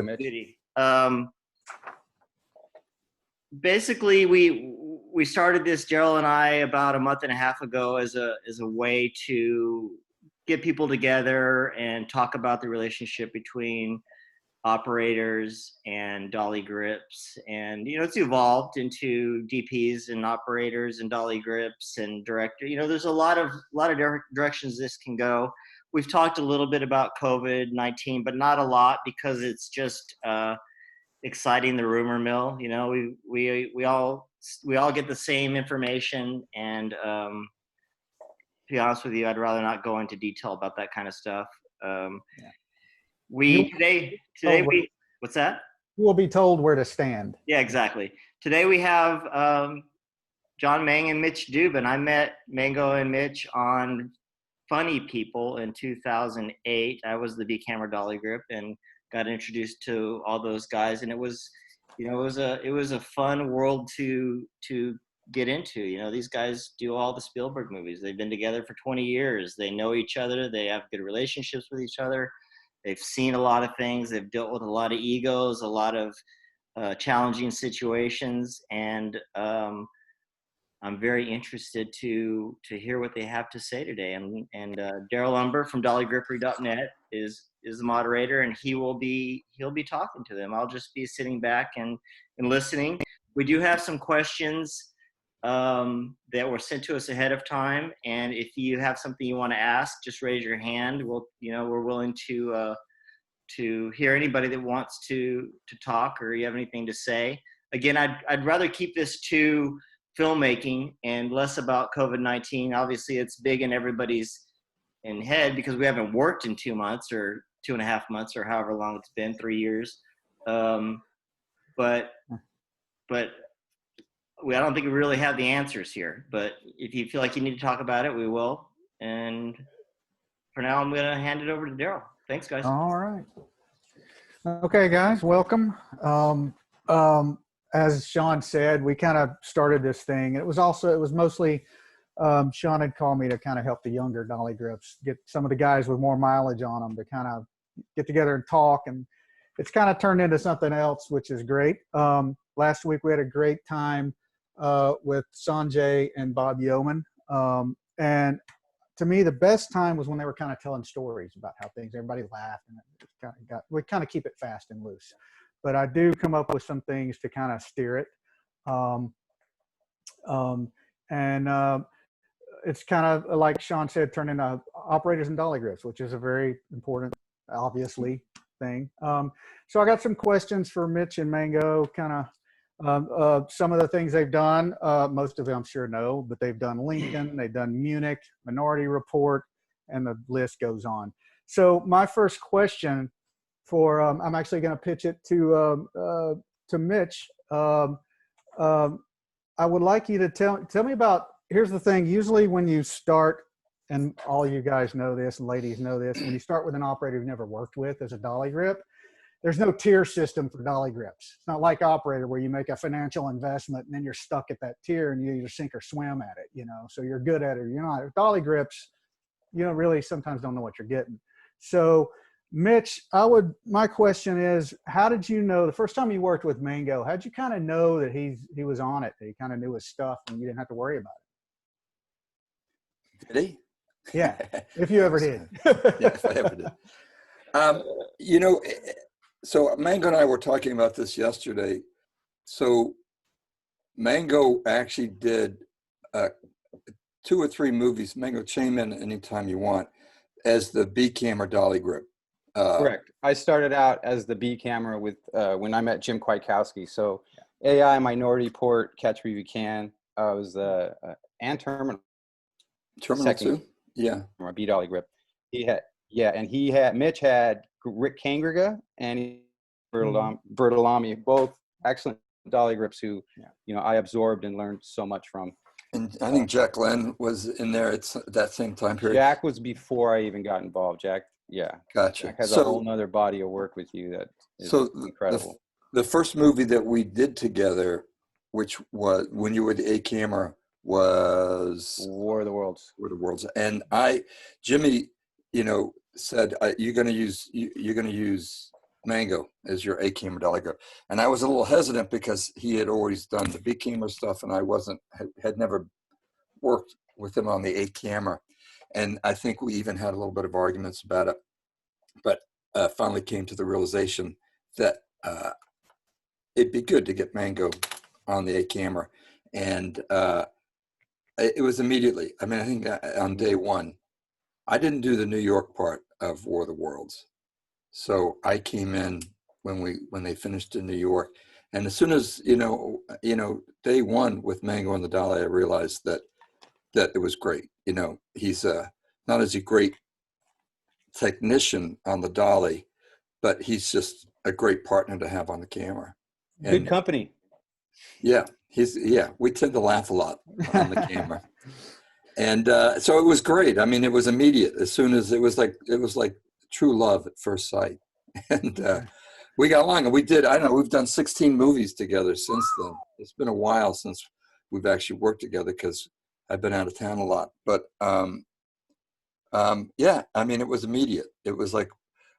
Mitch. Beauty. Basically, we started this, Gerald and I, about a month and a half ago as a way to get people together and talk about the relationship between operators and dolly grips. And it's evolved into DPs and operators and dolly grips and director. There's a lot of directions this can go. We've talked a little bit about COVID-19, but not a lot, because it's just exciting the rumor mill. We all get the same information, and to be honest with you, I'd rather not go into detail about that kind of stuff. What's that? You will be told where to stand. Yeah, exactly. Today we have John Mang and Mitch Dubin. I met Mango and Mitch on Funny People in 2008. I was the B camera dolly grip and got introduced to all those guys, and it was a fun world to get into. These guys do all the Spielberg movies. They've been together for 20 years. They know each other. They have good relationships with each other. They've seen a lot of things. They've dealt with a lot of egos, a lot of challenging situations, and I'm very interested to hear what they have to say today. And Daryl Umber from DollyGrippery.net is the moderator, and he'll be talking to them. I'll just be sitting back and listening. We do have some questions that were sent to us ahead of time, and if you have something you want to ask, just raise your hand. We're willing to hear anybody that wants to talk, or you have anything to say. Again, I'd rather keep this to filmmaking and less about COVID-19. Obviously, it's big in everybody's head because we haven't worked in 2 months or 2.5 months or however long it's been, 3 years. But I don't think we really have the answers here. But if you feel like you need to talk about it, we will. And for now, I'm going to hand it over to Daryl. Thanks, guys. All right. Okay, guys, welcome. As Sean said, we kind of started this thing. It was mostly Sean had called me to kind of help the younger dolly grips, get some of the guys with more mileage on them to kind of get together and talk. And it's kind of turned into something else, which is great. Last week we had a great time with Sanjay and Bob Yeoman. And to me, the best time was when they were kind of telling stories about how everybody laughed, and we kind of keep it fast and loose. But I do come up with some things to kind of steer it. It's kind of, like Sean said, turned into operators and dolly grips, which is a very important, obviously, thing. So I got some questions for Mitch and Mango, kind of some of the things they've done. Most of them I'm sure know, but they've done Lincoln, they've done Munich, Minority Report, and the list goes on. So my first question I'm actually going to pitch it to Mitch. I would like you to tell me about, here's the thing, usually when you start, and all you guys know this and ladies know this, when you start with an operator you've never worked with as a dolly grip, there's no tier system for dolly grips. It's not like operator where you make a financial investment and then you're stuck at that tier and you either sink or swim at it, so you're good at it or you're not. Dolly grips, really sometimes don't know what you're getting. So Mitch, my question is, how did you know the first time you worked with Mango? How'd you kind of know that he was on it, that he kind of knew his stuff and you didn't have to worry about it? Did he? Yeah, if you ever did. Yeah, if I ever did. So Mango and I were talking about this yesterday. So Mango actually did 2 or 3 movies. Mango, chime in anytime you want, as the B camera dolly grip. Correct. I started out as the B camera with when I met Jim Kwiatkowski. So AI, Minority Report, Catch Me If You Can. I was and Terminal 2. Yeah. My B dolly grip. Mitch had Rick Kangriga and Bertolami, both excellent dolly grips who, I absorbed and learned so much from. And I think Jack Glenn was in there at that same time period. Jack was before I even got involved. Jack, gotcha. Jack has a whole nother body of work with you that is incredible. The first movie that we did together, which was when you were the A camera, was War of the Worlds. War of the Worlds, and Jimmy, said you're going to use Mango as your A camera dolly grip. And I was a little hesitant because he had always done the B camera stuff, and I had never worked with him on the A camera. And I think we even had a little bit of arguments about it, but finally came to the realization that it'd be good to get Mango on the A camera. And it was immediately, I mean, I think on day one, I didn't do the New York part of War of the Worlds. So I came in when they finished in New York. And as soon as, day one with Mango on the dolly, I realized that it was great. He's not as a great technician on the dolly, but he's just a great partner to have on the camera. Good company. Yeah, we tend to laugh a lot on the camera. And so it was great. I mean, it was immediate. As soon as it was like true love at first sight. And we got along, and we've done 16 movies together since then. It's been a while since we've actually worked together because I've been out of town a lot. But yeah, I mean, it was immediate. It was like,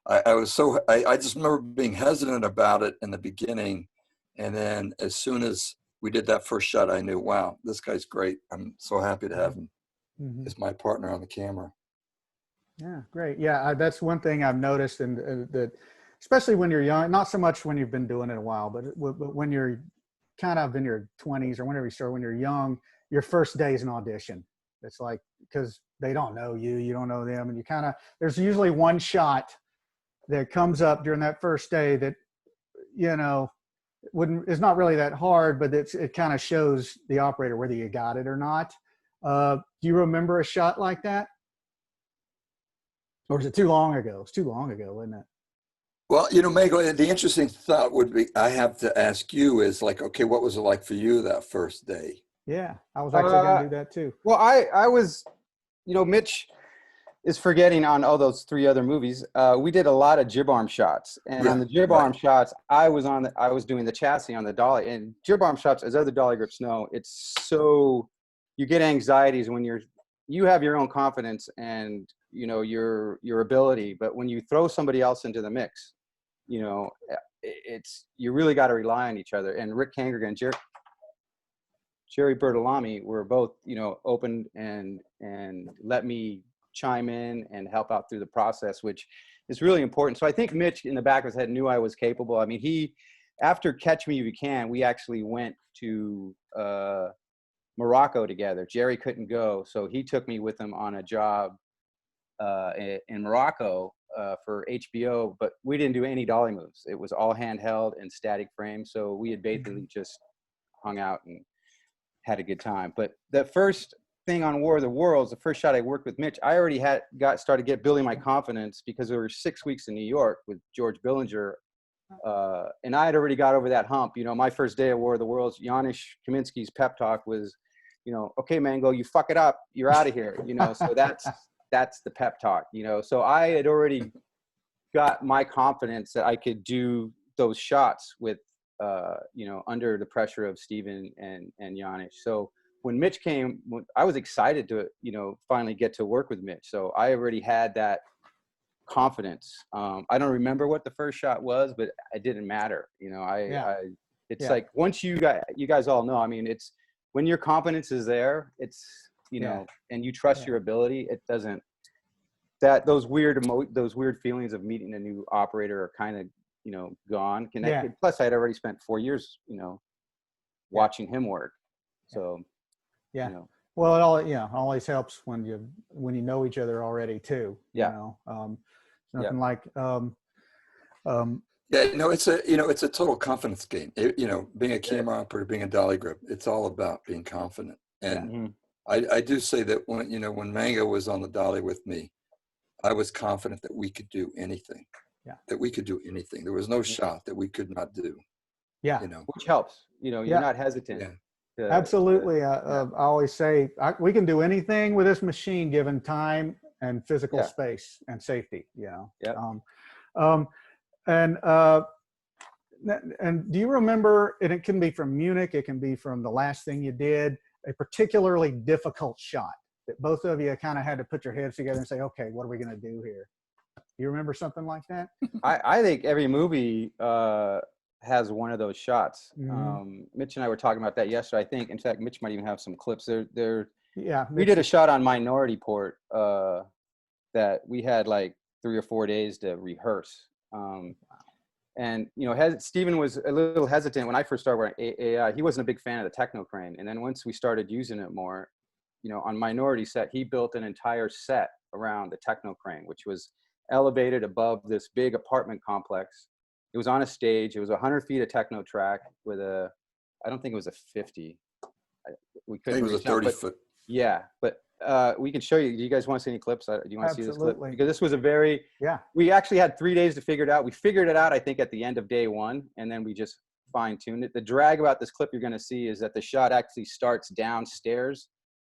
I just remember being hesitant about it in the beginning. And then as soon as we did that first shot, I knew, wow, this guy's great. I'm so happy to have him as my partner on the camera. Yeah, great. Yeah, that's one thing I've noticed, and that especially when you're young, not so much when you've been doing it a while, but when you're kind of in your 20s or whenever you start, when you're young, your first day is an audition. It's like, because they don't know you don't know them, and there's usually one shot that comes up during that first day that, it's not really that hard, but it kind of shows the operator whether you got it or not. Do you remember a shot like that? Or is it too long ago? It's too long ago, isn't it? Well, Mango, the interesting thought would be, I have to ask you is like, okay, what was it like for you that first day? Yeah, I was actually going to do that too. Well, I was, Mitch is forgetting on all those 3 other movies. We did a lot of jib arm shots, and on the jib arm shots, I was doing the chassis on the dolly. And jib arm shots, as other dolly grips know, it's so, you get anxieties when you have your own confidence and your ability, but when you throw somebody else into the mix, you really got to rely on each other. And Rick Kangergan and Jerry Bertolami were both, open and let me chime in and help out through the process, which is really important. So I think Mitch in the back of his head knew I was capable. I mean, after Catch Me If You Can, we actually went to Morocco together. Jerry couldn't go, so he took me with him on a job in Morocco for HBO, but we didn't do any dolly moves. It was all handheld and static frame. So we had basically just hung out and had a good time. But the first thing on War of the Worlds, the first shot I worked with Mitch, I already started building my confidence because there were 6 weeks in New York with George Billinger. And I had already got over that hump. My first day of War of the Worlds, Janusz Kaminski's pep talk was, okay, Mango, you fuck it up, you're out of here. So that's the pep talk, So I had already got my confidence that I could do those shots with, under the pressure of Steven and Janusz. So when Mitch came, I was excited to, finally get to work with Mitch. So I already had that confidence. I don't remember what the first shot was, but it didn't matter. Like once you guys all know, I mean, it's when your confidence is there, it's, and you trust your ability, it doesn't, those weird feelings of meeting a new operator are kind of, gone. Connected. Plus I had already spent 4 years, watching him work. So, well, it always helps when you know each other already too. Nothing like it's a total confidence game. Being a camera operator, being a dolly grip, it's all about being confident. And I do say that when Mango was on the dolly with me, I was confident that we could do anything. That we could do anything. There was no shot that we could not do. Which helps. You're not hesitant. Absolutely. I always say we can do anything with this machine given time and physical space and safety. And do you remember? And it can be from Munich. It can be from the last thing you did. A particularly difficult shot that both of you kind of had to put your heads together and say, "Okay, what are we going to do here?" You remember something like that? I think every movie has one of those shots. Mhm. Mitch and I were talking about that yesterday. I think, in fact, Mitch might even have some clips. Yeah. We did a shot on Minority Port that we had like 3 or 4 days to rehearse. And Steven was a little hesitant when I first started wearing AI. He wasn't a big fan of the techno crane, and then once we started using it more, on Minority set, he built an entire set around the techno crane, which was elevated above this big apartment complex. It was on a stage. It was 100 feet of techno track with I don't think it was a 50. We I couldn't think it was a reach out, 30 but foot. yeah, but we can show you. Do you guys want to see any clips? Do you want to see this clip? Absolutely. Because this was Yeah. we actually had 3 days to figure it out. We figured it out, I think, at the end of day 1, and then we just fine tuned it. The drag about this clip you're going to see is that the shot actually starts downstairs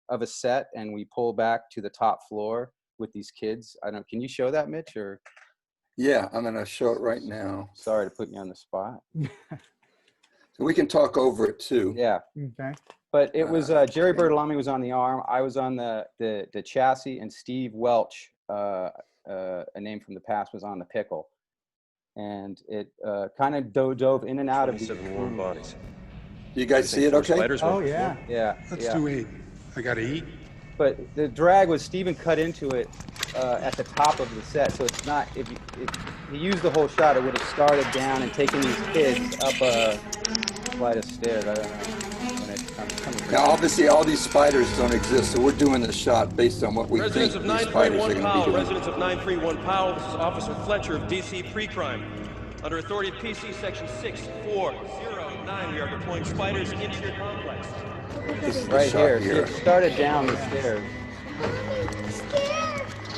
of a set, and we pull back to the top floor with these kids. Can you show that, Mitch? Or Yeah, I'm going to show it right now. sorry to put you on the spot. So we can talk over it too. Yeah. Okay. But it was Jerry Bertolami was on the arm. I was on the chassis, and Steve Welch, a name from the past, was on the pickle. And it kind of dove in and out of these 27 warm bodies. You guys see it okay? Spiders Oh, went yeah. Yeah. Let's yeah. do 8. I gotta eat. But the drag was Steven cut into it at the top of the set, so it's not. If he used the whole shot, it would have started down and taken these kids up a flight of stairs. I don't know when it comes. Now, obviously, all these spiders don't exist, so we're doing the shot based on what we Residents think of these spiders are 931 going to Powell, be doing. residents of 931 Powell, this is Officer Fletcher of DC Pre-Crime. Under authority of PC Section 6409, we are deploying spiders into your complex. This is the Right shot here. here. It started down the stairs.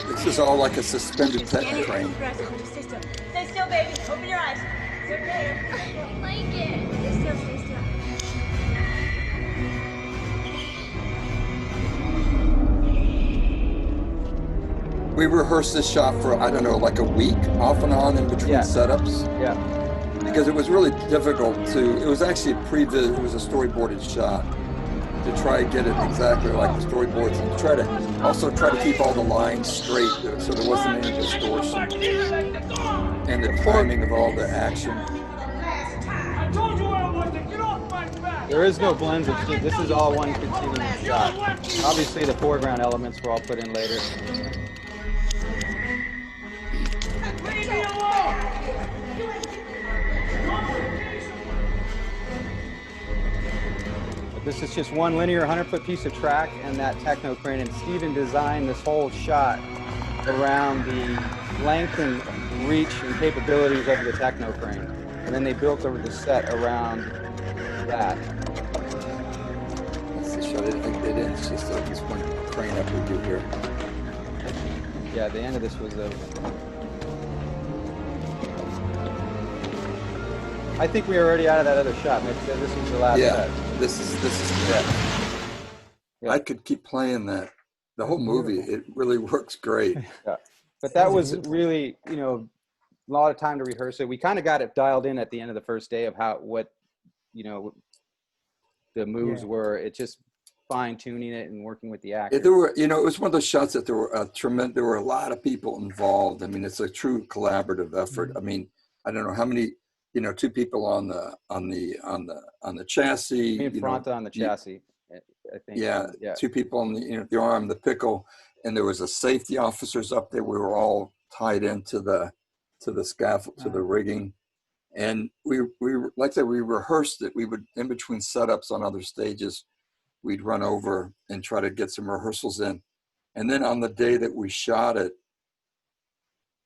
This is all like a suspended techno crane. Stay still, baby. Open your eyes. It's okay. Blanket. Stay still, stay still. We rehearsed this shot for, I don't know, like a week off and on in between Yeah. setups Yeah. because it was really difficult it was actually it was a storyboarded shot to try to get it exactly like the storyboards and try to keep all the lines straight so there wasn't any distortion and the timing of all the action. There is no blends. This is all one continuous shot. Obviously, the foreground elements were all put in later. But this is just one linear 100-foot piece of track and that techno crane. And Steven designed this whole shot around the length and reach and capabilities of the techno crane. And then they built over the set around that. That's the shot. It's just this one crane up we do here. Yeah, the end of this was I think we were already out of that other shot. Mitch. This was the last Yeah, set. this is Yeah. I could keep playing that. The whole movie, it really works great. But that was really, a lot of time to rehearse it. We kind of got it dialed in at the end of the first day of what the moves were. It's just fine tuning it and working with the actors. There were, it was one of those shots that there were a lot of people involved. I mean, it's a true collaborative effort. I mean, I don't know how many, 2 people on the chassis. Me and Fronta on the chassis, I think. Yeah, 2 people on the arm, the pickle, and there was a safety officers up there. We were all tied into the scaffold, to the rigging, and we like I said, we rehearsed it. We would, in between setups on other stages, we'd run over and try to get some rehearsals in, and then on the day that we shot it,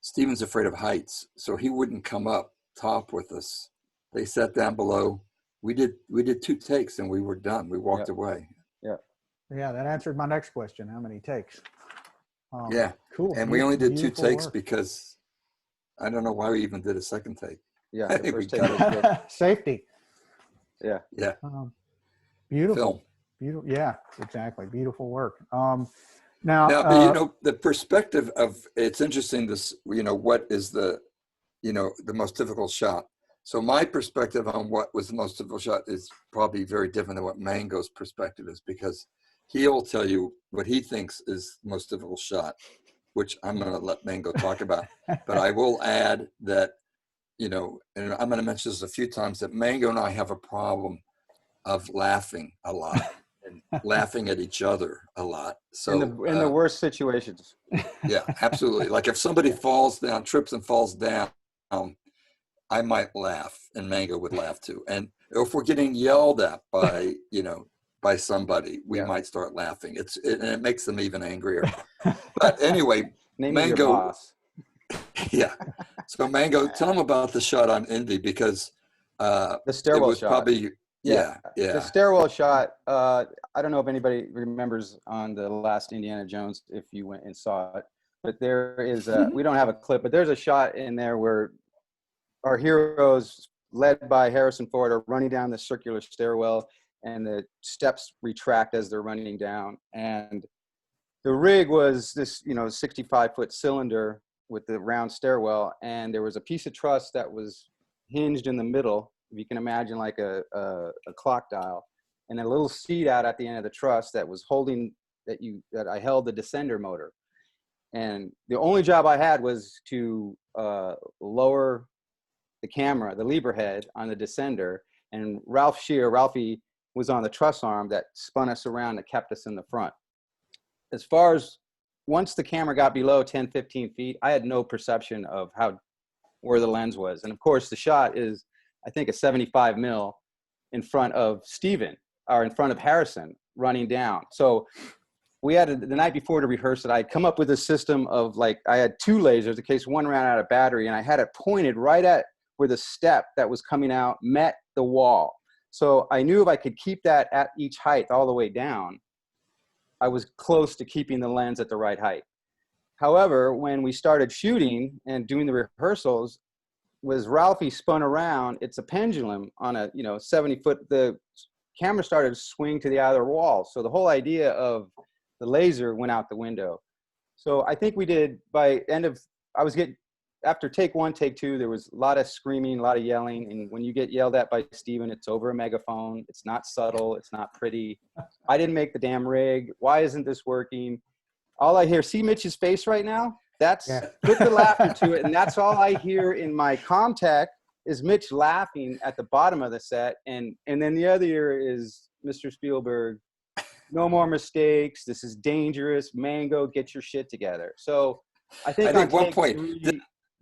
Steven's afraid of heights, so he wouldn't come up top with us. They sat down below. We did 2 takes and we were done. We walked away. Yeah, that answered my next question. How many takes? Yeah. Cool. And we only did 2 Beautiful takes work. because I don't know why we even did a second take. Yeah, I the think we first take got was good. Safety. Yeah. Yeah. Beautiful. Film. Beautiful. Yeah, exactly. Beautiful work. Now, But the perspective of, it's interesting this, what is the most difficult shot. So my perspective on what was the most difficult shot is probably very different than what Mango's perspective is, because he'll tell you what he thinks is the most difficult shot. which I'm going to let Mango talk about. But I will add that, you know, and I'm going to mention this a few times, that Mango and I have a problem of laughing a lot and laughing at each other a lot. So in the worst situations. yeah, absolutely. Like if somebody falls down, trips and falls down, I might laugh, and Mango would laugh too. And if we're getting yelled at by, you know, by somebody, we might start laughing. And it makes them even angrier. But anyway, Name of your Mango, boss. yeah. So Mango, tell them about the shot on Indy, because The it stairwell was shot. probably, The yeah. stairwell shot. I don't know if anybody remembers on the last Indiana Jones, if you went and saw it, but there is we don't have a clip, but there's a shot in there where our heroes, led by Harrison Ford, are running down the circular stairwell, and the steps retract as they're running down. And the rig was this, 65-foot cylinder with the round stairwell, and there was a piece of truss that was hinged in the middle, if you can imagine, like a clock dial, and a little seat out at the end of the truss that was holding that I held the descender motor. And the only job I had was to lower the camera, the lever head on the descender, and Ralphie was on the truss arm that spun us around and kept us in the front. As far as once the camera got below 10, 15 feet, I had no perception of where the lens was. And of course the shot is, I think, a 75 mil in front of Steven, or in front of Harrison running down. So we had the night before to rehearse it. I'd come up with a system of, like, I had two lasers in case one ran out of battery, and I had it pointed right at where the step that was coming out met the wall. So I knew if I could keep that at each height all the way down, I was close to keeping the lens at the right height. However, when we started shooting and doing the rehearsals, was Ralphie spun around, it's a pendulum on a 70-foot, the camera started to swing to the other wall. So the whole idea of the laser went out the window. So I think we did, after take one, take two, there was a lot of screaming, a lot of yelling. And when you get yelled at by Steven, it's over a megaphone. It's not subtle. It's not pretty. I didn't make the damn rig. Why isn't this working? All I hear, see Mitch's face right now? Put the laughter to it. And that's all I hear in my contact is Mitch laughing at the bottom of the set. And then the other ear is Mr. Spielberg, no more mistakes. This is dangerous. Mango, get your shit together. So I think at one point,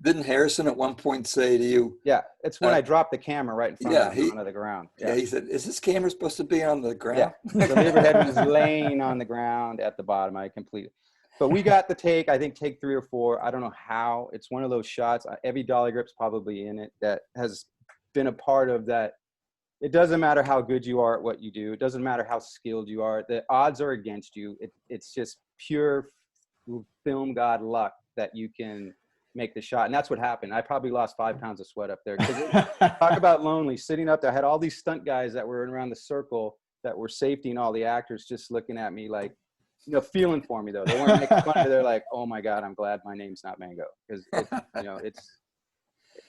didn't Harrison at one point say to you? Yeah, it's when I dropped the camera right in front of him onto the ground. Yeah, he said, "Is this camera supposed to be on the ground?" Yeah, the lever head was laying on the ground at the bottom. But we got the take, I think take 3 or 4. I don't know how. It's one of those shots. Every dolly grip's probably in it that has been a part of that. It doesn't matter how good you are at what you do. It doesn't matter how skilled you are. The odds are against you. It's just pure film god luck that you can make the shot. And that's what happened. I probably lost 5 pounds of sweat up there. Talk about lonely, sitting up there. I had all these stunt guys that were around the circle that were safety, and all the actors just looking at me like, feeling for me though. They weren't making fun of me. They're like, "Oh my God, I'm glad my name's not Mango." Because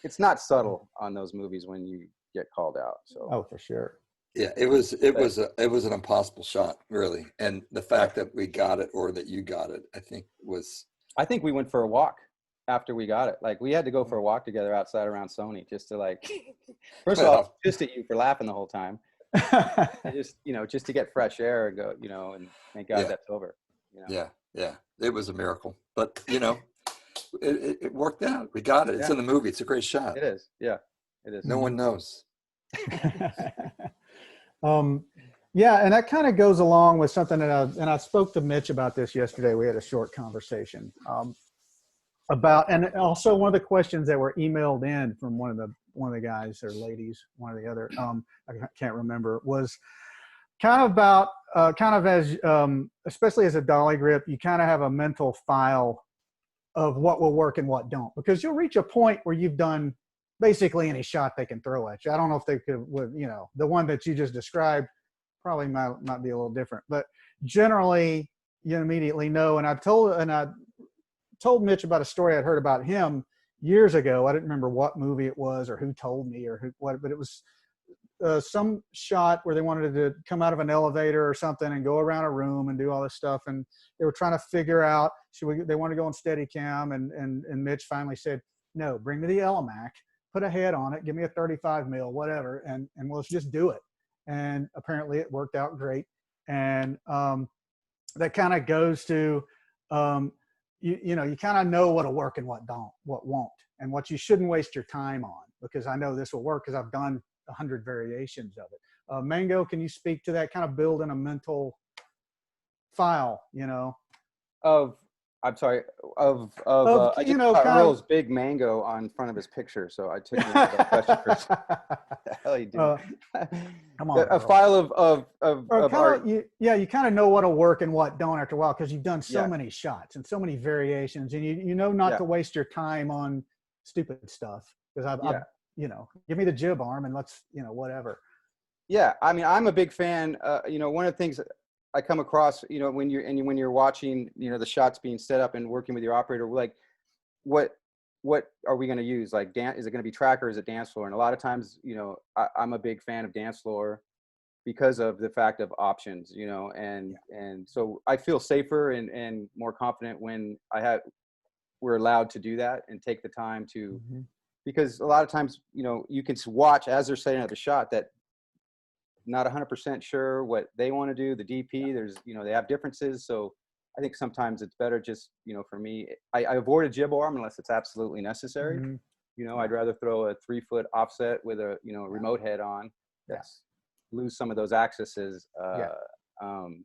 it's not subtle on those movies when you get called out. So Oh, for sure. Yeah, it was an impossible shot, really. And the fact that we got it, or that you got it, I think we went for a walk after we got it. Like, we had to go for a walk together outside around Sony just to, like, first of all, just at you for laughing the whole time. just to get fresh air and go, and thank God that's over. Yeah, it was a miracle. But it worked out. We got it. It's in the movie. It's a great shot. It is. Yeah, it is. No one knows. Yeah, and that kind of goes along with something that I spoke to Mitch about this yesterday. We had a short conversation about, and also one of the questions that were emailed in from one of the guys or ladies, one or the other, I can't remember, was kind of about as especially as a dolly grip, you kind of have a mental file of what will work and what don't, because you'll reach a point where you've done basically any shot they can throw at you. I don't know if they could, the one that you just described probably might be a little different, but generally you immediately know. And I told Mitch about a story I'd heard about him years ago. I didn't remember what movie it was or who told me or what, but it was some shot where they wanted to come out of an elevator or something and go around a room and do all this stuff, and they were trying to figure out they want to go on Steadicam, and Mitch finally said, no, bring me the Elemac, put a head on it, give me a 35 mil, whatever, and let's just do it. And apparently it worked out great. And that kind of goes to you kind of know what'll work and what won't, and what you shouldn't waste your time on, because I know this will work because I've done 100 variations of it. Mango, can you speak to that, kind of building a mental file, I'm sorry, I just saw Earl's big mango on front of his picture, so I took that question first. What the hell are you doing? Come on, a file of art. You kind of know what'll work and what don't after a while, because you've done so Yeah. many shots and so many variations, and you know not to waste your time on stupid stuff, because give me the jib arm and let's whatever. Yeah, I mean, I'm a big fan. One of the things I come across, when you're watching, the shots being set up and working with your operator, like, what are we going to use? Like, is it going to be track or is it dance floor? And a lot of times, I'm a big fan of dance floor because of the fact of options, and so I feel safer and more confident when we're allowed to do that and take the time to, because a lot of times, you can watch as they're setting up the shot that not 100% sure what they want to do. The DP, there's, they have differences. So I think sometimes it's better just, for me, I avoid a jib arm unless it's absolutely necessary. I'd rather throw a 3-foot offset with a, remote head on. Lose some of those axes, and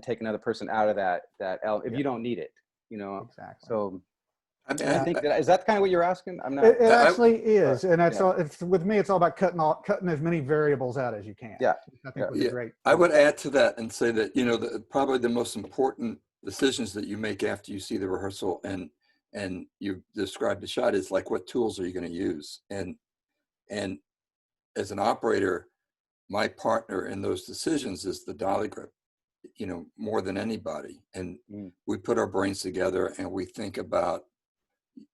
take another person out of that if you don't need it, Exactly. So I mean, I think is that kind of what you're asking? I'm not. It actually is, and that's all. It's with me. It's all about cutting as many variables out as you can. Yeah, I think was great. I would add to that and say that probably the most important decisions that you make after you see the rehearsal and you describe the shot is like, what tools are you going to use? And as an operator, my partner in those decisions is the dolly grip, more than anybody. And we put our brains together and we think about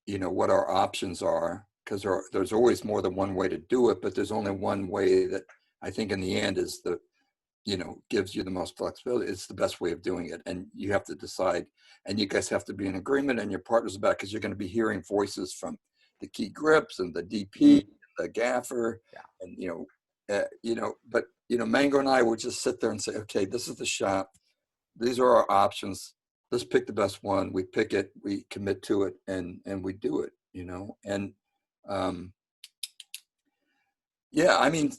what our options are, because there's always more than one way to do it, but there's only one way that I think in the end is gives you the most flexibility. It's the best way of doing it. And you have to decide, and you guys have to be in agreement, and your partner's about, because you're going to be hearing voices from the key grips and the DP, the gaffer, and but Mango and I would just sit there and say, okay, this is the shot. These are our options. Let's pick the best one. We pick it, we commit to it, and we do it, and I mean,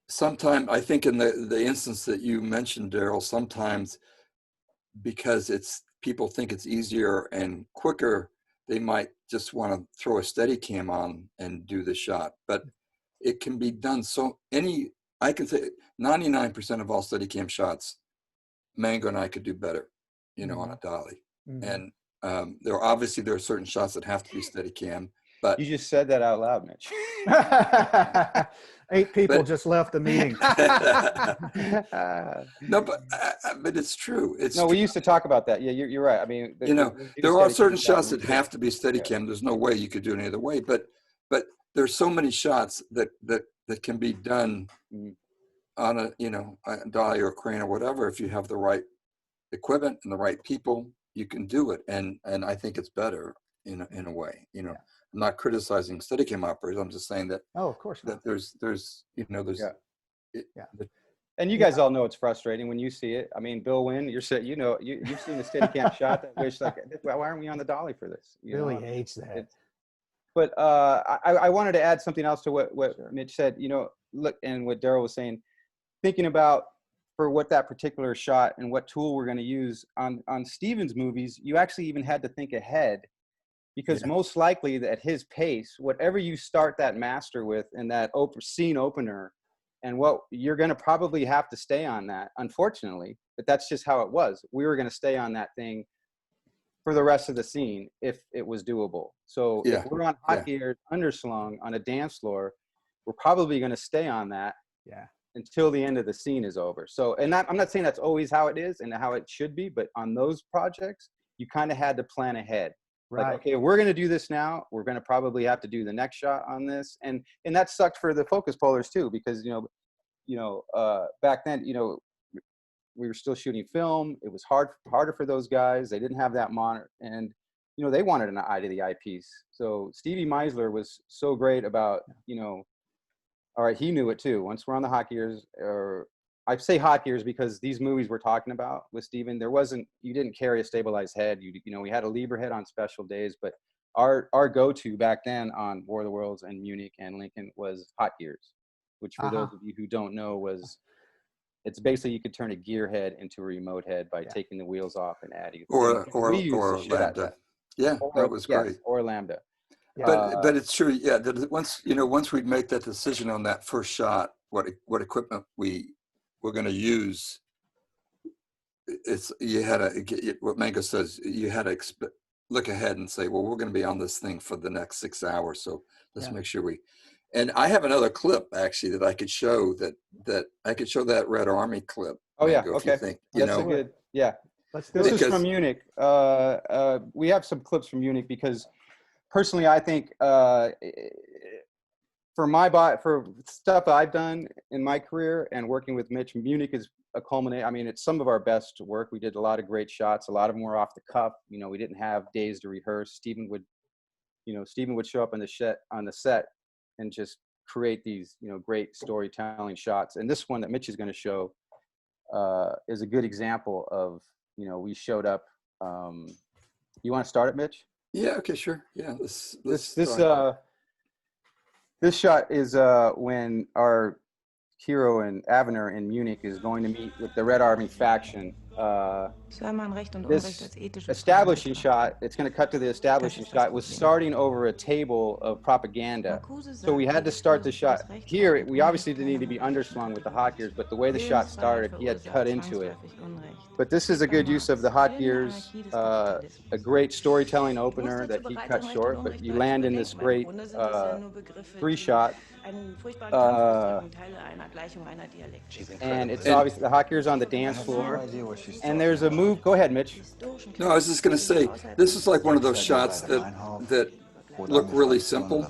sometimes I think in the instance that you mentioned, Daryl, sometimes because people think it's easier and quicker, they might just want to throw a Steadicam on and do the shot, but it can be done. I can say 99% of all Steadicam shots, Mango and I could do better, on a dolly. And there are certain shots that have to be Steadicam, but you just said that out loud, Mitch. 8 people just left the meeting. No, but it's true. We used to talk about that. Yeah, you're right. I mean, there are certain shots that have to be Steadicam. There's no way you could do it any other way. But there's so many shots that can be done on a dolly or crane or whatever. If you have the right equipment and the right people, you can do it. And I think it's better in a way. I'm not criticizing Steadicam operators. I'm just saying that. Oh, of course not. That and you guys all know it's frustrating when you see it. I mean, Bill Wynn, you've seen the Steadicam shot that wish like, why aren't we on the dolly for this? Billy hates that. But I wanted to add something else to what Mitch said. Look, and what Daryl was saying, thinking about for what that particular shot and what tool we're going to use on Steven's movies, you actually even had to think ahead, because most likely at his pace, whatever you start that master with and that scene opener, and what you're going to probably have to stay on that, unfortunately, but that's just how it was. We were going to stay on that thing for the rest of the scene if it was doable. So if we're on hot gear underslung on a dance floor, we're probably going to stay on that until the end of the scene is over. So, and I'm not saying that's always how it is and how it should be, but on those projects, you kind of had to plan ahead. Right. Like, okay, we're going to do this now. We're going to probably have to do the next shot on this. And that sucked for the focus pullers too, because, back then, we were still shooting film. It was harder for those guys. They didn't have that monitor, and, they wanted an eye to the eyepiece. So Stevie Meisler was so great about, all right, he knew it too. Once we're on the hot gears, or I say hot gears because these movies we're talking about with Steven, you didn't carry a stabilized head. We had a lever head on special days, but our go-to back then on War of the Worlds and Munich and Lincoln was hot gears, which for those of you who don't know it's basically you could turn a gear head into a remote head by taking the wheels off and adding. Or Lambda. Yeah, that was great. Or Lambda. But it's true. Yeah. That once we'd make that decision on that first shot, what equipment we were going to use, what Mango says, you had to look ahead and say, well, we're going to be on this thing for the next 6 hours. So let's make sure and I have another clip actually that I could show that Red Army clip. Oh, Mango, yeah. Okay. If you think, That's a good, yeah. Let's do This it. is from Munich. We have some clips from Munich because personally, I think for stuff I've done in my career and working with Mitch, Munich is a culminate. I mean, it's some of our best work. We did a lot of great shots. A lot of them were off the cuff. We didn't have days to rehearse. Steven would show up on the set and just create these, great storytelling shots. And this one that Mitch is going to show is a good example of, we showed up. You want to start it, Mitch? Yeah. Okay. Sure. Yeah. This shot is when our hero in Avener in Munich is going to meet with the Red Army faction. This establishing shot, it's going to cut to the establishing shot, was starting over a table of propaganda. So we had to start the shot. Here, we obviously didn't need to be underslung with the hot gears, but the way the shot started, he had cut into it. But this is a good use of the hot gears, a great storytelling opener that he cut short, but you land in this great three-shot. And it's obviously the hot gears on the dance floor. And there's a move. Go ahead, Mitch. No, I was just going to say, this is like one of those shots that look really simple,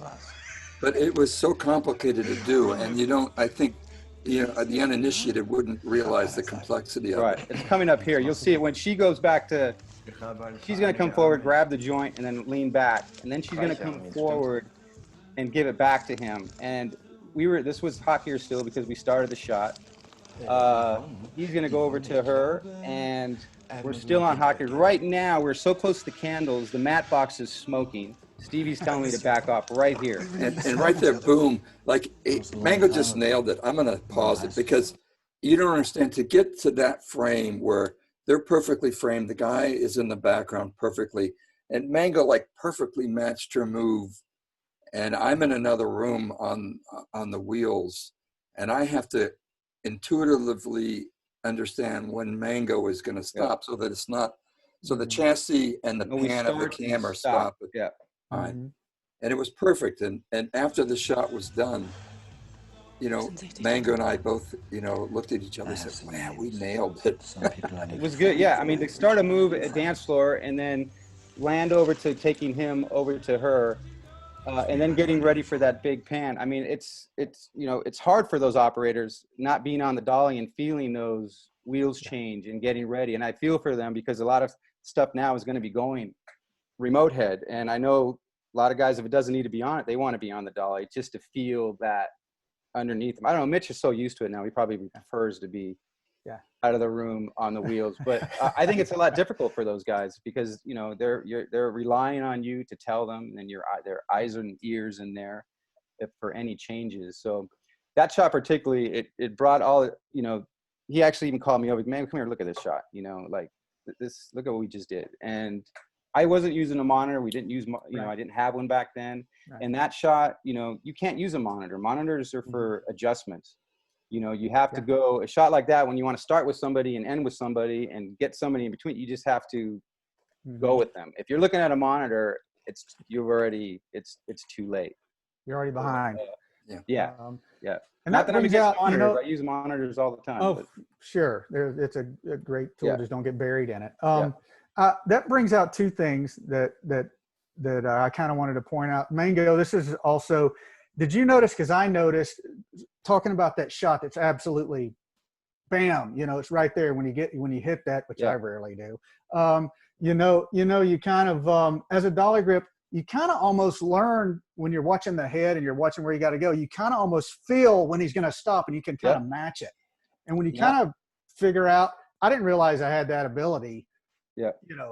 but it was so complicated to do. And I think, the uninitiated wouldn't realize the complexity of it. Right. It's coming up here. You'll see it when she goes back to, she's going to come forward, grab the joint, and then lean back. And then she's going to come forward and give it back to him. And this was hot gear still because we started the shot. He's going to go over to her, and we're still on hot gears. Right now, we're so close to the candles, the matte box is smoking. Stevie's telling me to back off right here. And right there, boom, Mango just nailed it. I'm going to pause it because you don't understand, to get to that frame where they're perfectly framed, the guy is in the background perfectly, and Mango perfectly matched her move. And I'm in another room on the wheels, and I have to intuitively understand when Mango is going to stop, so that it's not, so the chassis and the pan of the camera stop. Yeah. All right. And it was perfect. And after the shot was done, Mango and I both, looked at each other and said, man, we nailed it. It was good. Yeah. I mean, to start a move at dance floor and then land over to taking him over to her. And then getting ready for that big pan. I mean, it's hard for those operators not being on the dolly and feeling those wheels change and getting ready. And I feel for them because a lot of stuff now is going to be going remote head. And I know a lot of guys, if it doesn't need to be on it, they want to be on the dolly just to feel that underneath them. I don't know. Mitch is so used to it now. He probably prefers to be out of the room on the wheels. But I think it's a lot difficult for those guys because, they're relying on you to tell them, and their eyes and ears in there for any changes. So that shot particularly, it brought all, he actually even called me over, man, come here, look at this shot, this, look at what we just did. And I wasn't using a monitor. We didn't use, I didn't have one back then. Right. And that shot, you can't use a monitor. Monitors are for adjustments. You have to go a shot like that when you want to start with somebody and end with somebody and get somebody in between. You just have to go with them. If you're looking at a monitor, it's too late. You're already behind. Yeah. And not that I'm against monitors. I use monitors all the time. Oh, but. Sure. It's a great tool. Just don't get buried in it. That brings out two things that that I kind of wanted to point out. Mango, this is also, did you notice, because I noticed, talking about that shot that's absolutely bam, it's right there when you hit that, which I rarely do. You kind of, as a dolly grip, you kind of almost learn when you're watching the head and you're watching where you got to go, you kind of almost feel when he's going to stop, and you can kind of match it. And when you kind of figure out, I didn't realize I had that ability,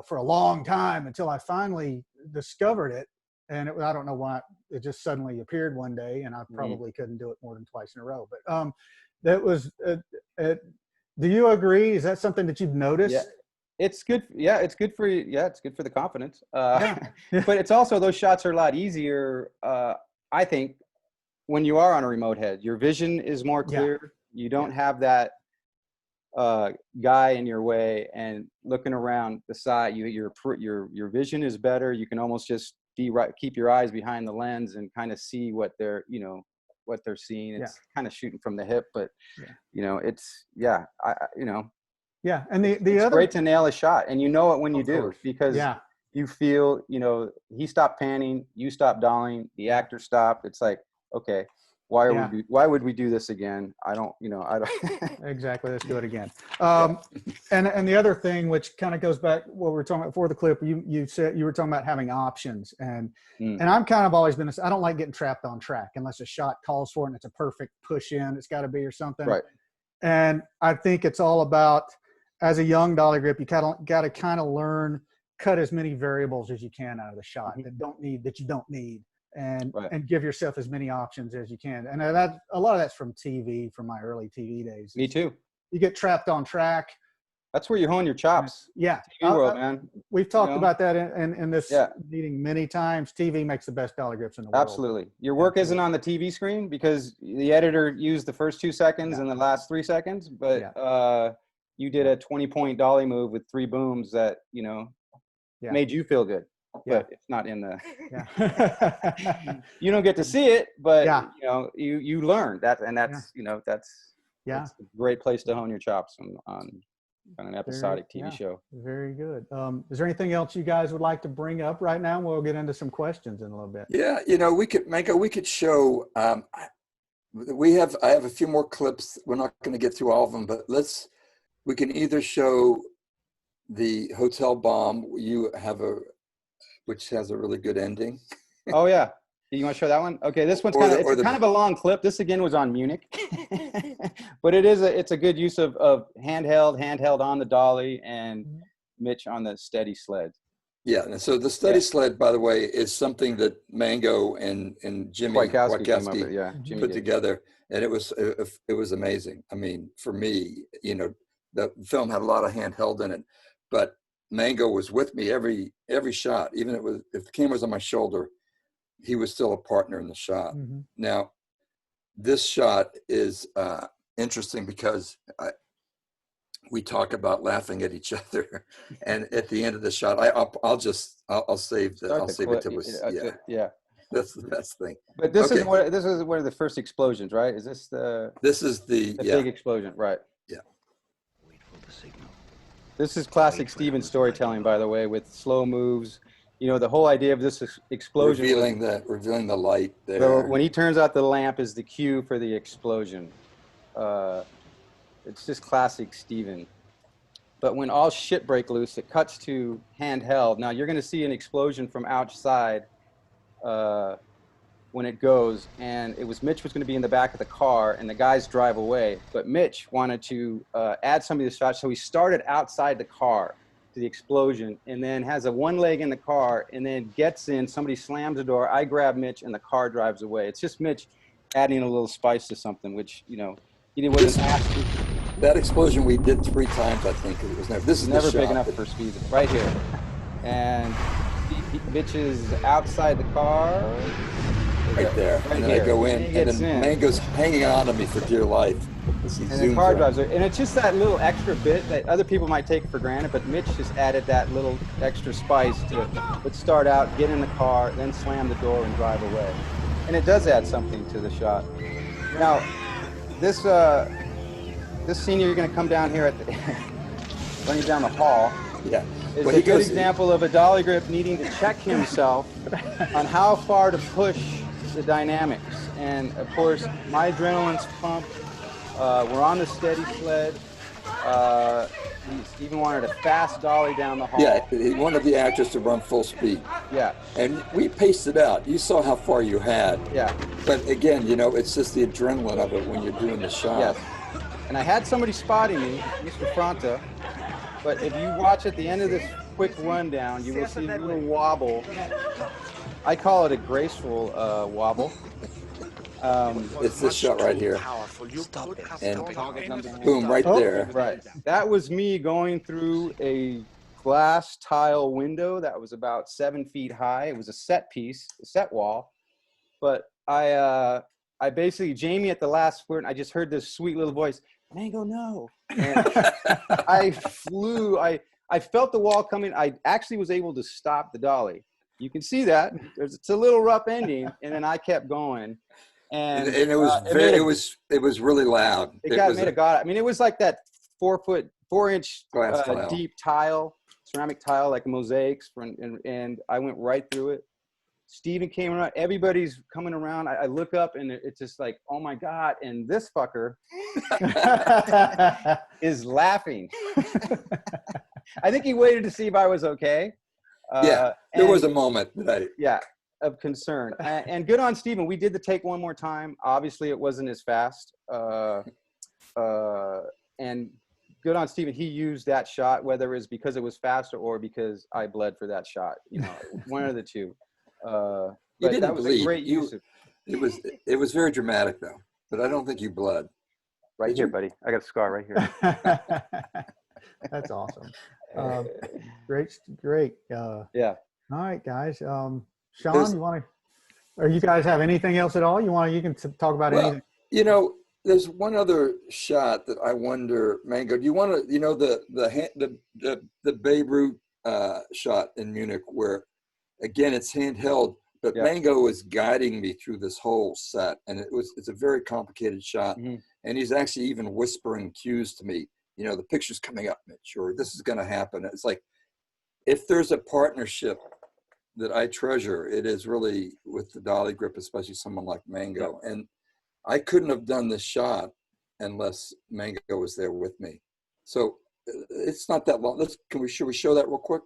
for a long time until I finally discovered it. And I don't know why it just suddenly appeared one day, and I probably couldn't do it more than twice in a row. But that was, do you agree? Is that something that you've noticed? Yeah. It's good. Yeah, it's good for you. Yeah, it's good for the confidence. But it's also, those shots are a lot easier, I think, when you are on a remote head. Your vision is more clear. You don't have that guy in your way and looking around the side. Your vision is better. You can almost just keep your eyes behind the lens and kind of see what they're seeing. It's kind of shooting from the hip, but it's and the it's other, great to nail a shot, and it when you do, because you feel, he stopped panning, you stopped dollying, the actor stopped. It's like, okay, why would we do this again? I don't. Exactly. Let's do it again. And the other thing, which kind of goes back what we were talking about before the clip, you said you were talking about having options, and I'm kind of always been I don't like getting trapped on track unless a shot calls for it and it's a perfect push in. It's got to be or something. Right. And I think it's all about, as a young dolly grip, you got to kind of learn, cut as many variables as you can out of the shot that you don't need. And give yourself as many options as you can. And that a lot of that's from TV, from my early TV days. Me too. You get trapped on track. That's where you hone your chops. Yeah. TV world, man. We've talked about that in this meeting many times. TV makes the best dolly grips in the world. Absolutely. Your work isn't on the TV screen because the editor used the first 2 seconds and the last 3 seconds, but you did a 20-point dolly move with 3 booms that, made you feel good. But it's not in the you don't get to see it, but you learn that, and that's that's a great place to hone your chops on an episodic TV show. Very good. Is there anything else you guys would like to bring up right now? We'll get into some questions in a little bit. We could show I have a few more clips. We're not going to get through all of them, but we can either show the hotel bomb. Which has a really good ending. Oh yeah. You want to show that one? Okay, this one's kind of a long clip. This again was on Munich, but it's a good use of handheld on the dolly, and Mitch on the steady sled. Yeah, and so the steady sled, by the way, is something that Mango and Jimmy Wojtkowski put together, and it was amazing. I mean, for me, the film had a lot of handheld in it, but Mango was with me every shot, even if the camera's on my shoulder, he was still a partner in the shot. Mm-hmm. Now, this shot is interesting because we talk about laughing at each other, and at the end of the shot, I'll save it till that's the best thing. But this is one of the first explosions, right? Is this the? This is the big explosion, right? Yeah. This is classic Steven storytelling, by the way, with slow moves. The whole idea of this explosion. Revealing the light there. So when he turns out the lamp is the cue for the explosion. It's just classic Steven. But when all shit break loose, it cuts to handheld. Now you're going to see an explosion from outside when it goes, and Mitch was going to be in the back of the car, and the guys drive away. But Mitch wanted to add some of these shots, so he started outside the car to the explosion, and then has one leg in the car, and then gets in. Somebody slams the door. I grab Mitch, and the car drives away. It's just Mitch adding a little spice to something, which he wasn't asking. That explosion we did 3 times, I think. This is never big enough for speed. Right here, and Mitch is outside the car. Right there, and then I go in, and then Mango's hanging on to me for dear life. And the car drives it, and it's just that little extra bit that other people might take for granted, but Mitch just added that little extra spice to let's start out, get in the car, then slam the door and drive away. And it does add something to the shot. Now, this scene, you're going to come down here running down the hall. Yeah. is Well, a he good goes- example of a dolly grip needing to check himself on how far to push the dynamics. And of course, my adrenaline's pumped. We're on the steady sled. He even wanted a fast dolly down the hall. Yeah, he wanted the actors to run full speed. Yeah, And we paced it out. You saw how far you had. yeah, But again, you know, it's just the adrenaline of it when you're doing the shot. yes. And I had somebody spotting me, Mr. Fronta. But if you watch at the end of this quick rundown, you will see a little wobble. I call it a graceful wobble. It's this shot right here. And boom, right Oh. there. Right. That was me going through a glass tile window that was about 7 feet high. It was a set piece, a set wall. But I basically, Jamie at the last flirt, I just heard this sweet little voice, Mango, no. And I flew. I felt the wall coming. I actually was able to stop the dolly. You can see that. It's a little rough ending. And then I kept going. And it was it was really loud. It made a god. I mean, it was like that 4-inch Glass tile. deep tile, ceramic tile, like mosaics. And I went right through it. Steven came around. Everybody's coming around. I look up and it's just like, oh my God. And this fucker is laughing. I think he waited to see if I was okay. Yeah, there was a moment that yeah, of concern. And good on Steven. We did the take one more time. Obviously, it wasn't as fast. And good on Steven. He used that shot, whether it was because it was faster or because I bled for that shot. You know, one of the two. But didn't that was bleed. a great use of it was very dramatic though. But I don't think you bled. right here, buddy. I got a scar right here. That's awesome. Great. Yeah. All right, guys. Sean, There's- you want to, or you guys have anything else at all? You can talk about Well, anything. you know, there's one other shot that I wonder, Mango, do you want to, you know, the Babe Ruth shot in Munich where, again, it's handheld, but Yeah. Mango is guiding me through this whole set, and it's a very complicated shot, Mhm. and he's actually even whispering cues to me. You know, the picture's coming up, Mitch, or this is going to happen. It's like, if there's a partnership that I treasure, it is really with the dolly grip, especially someone like Mango. And I couldn't have done this shot unless Mango was there with me. So it's not that long. Should we show that real quick?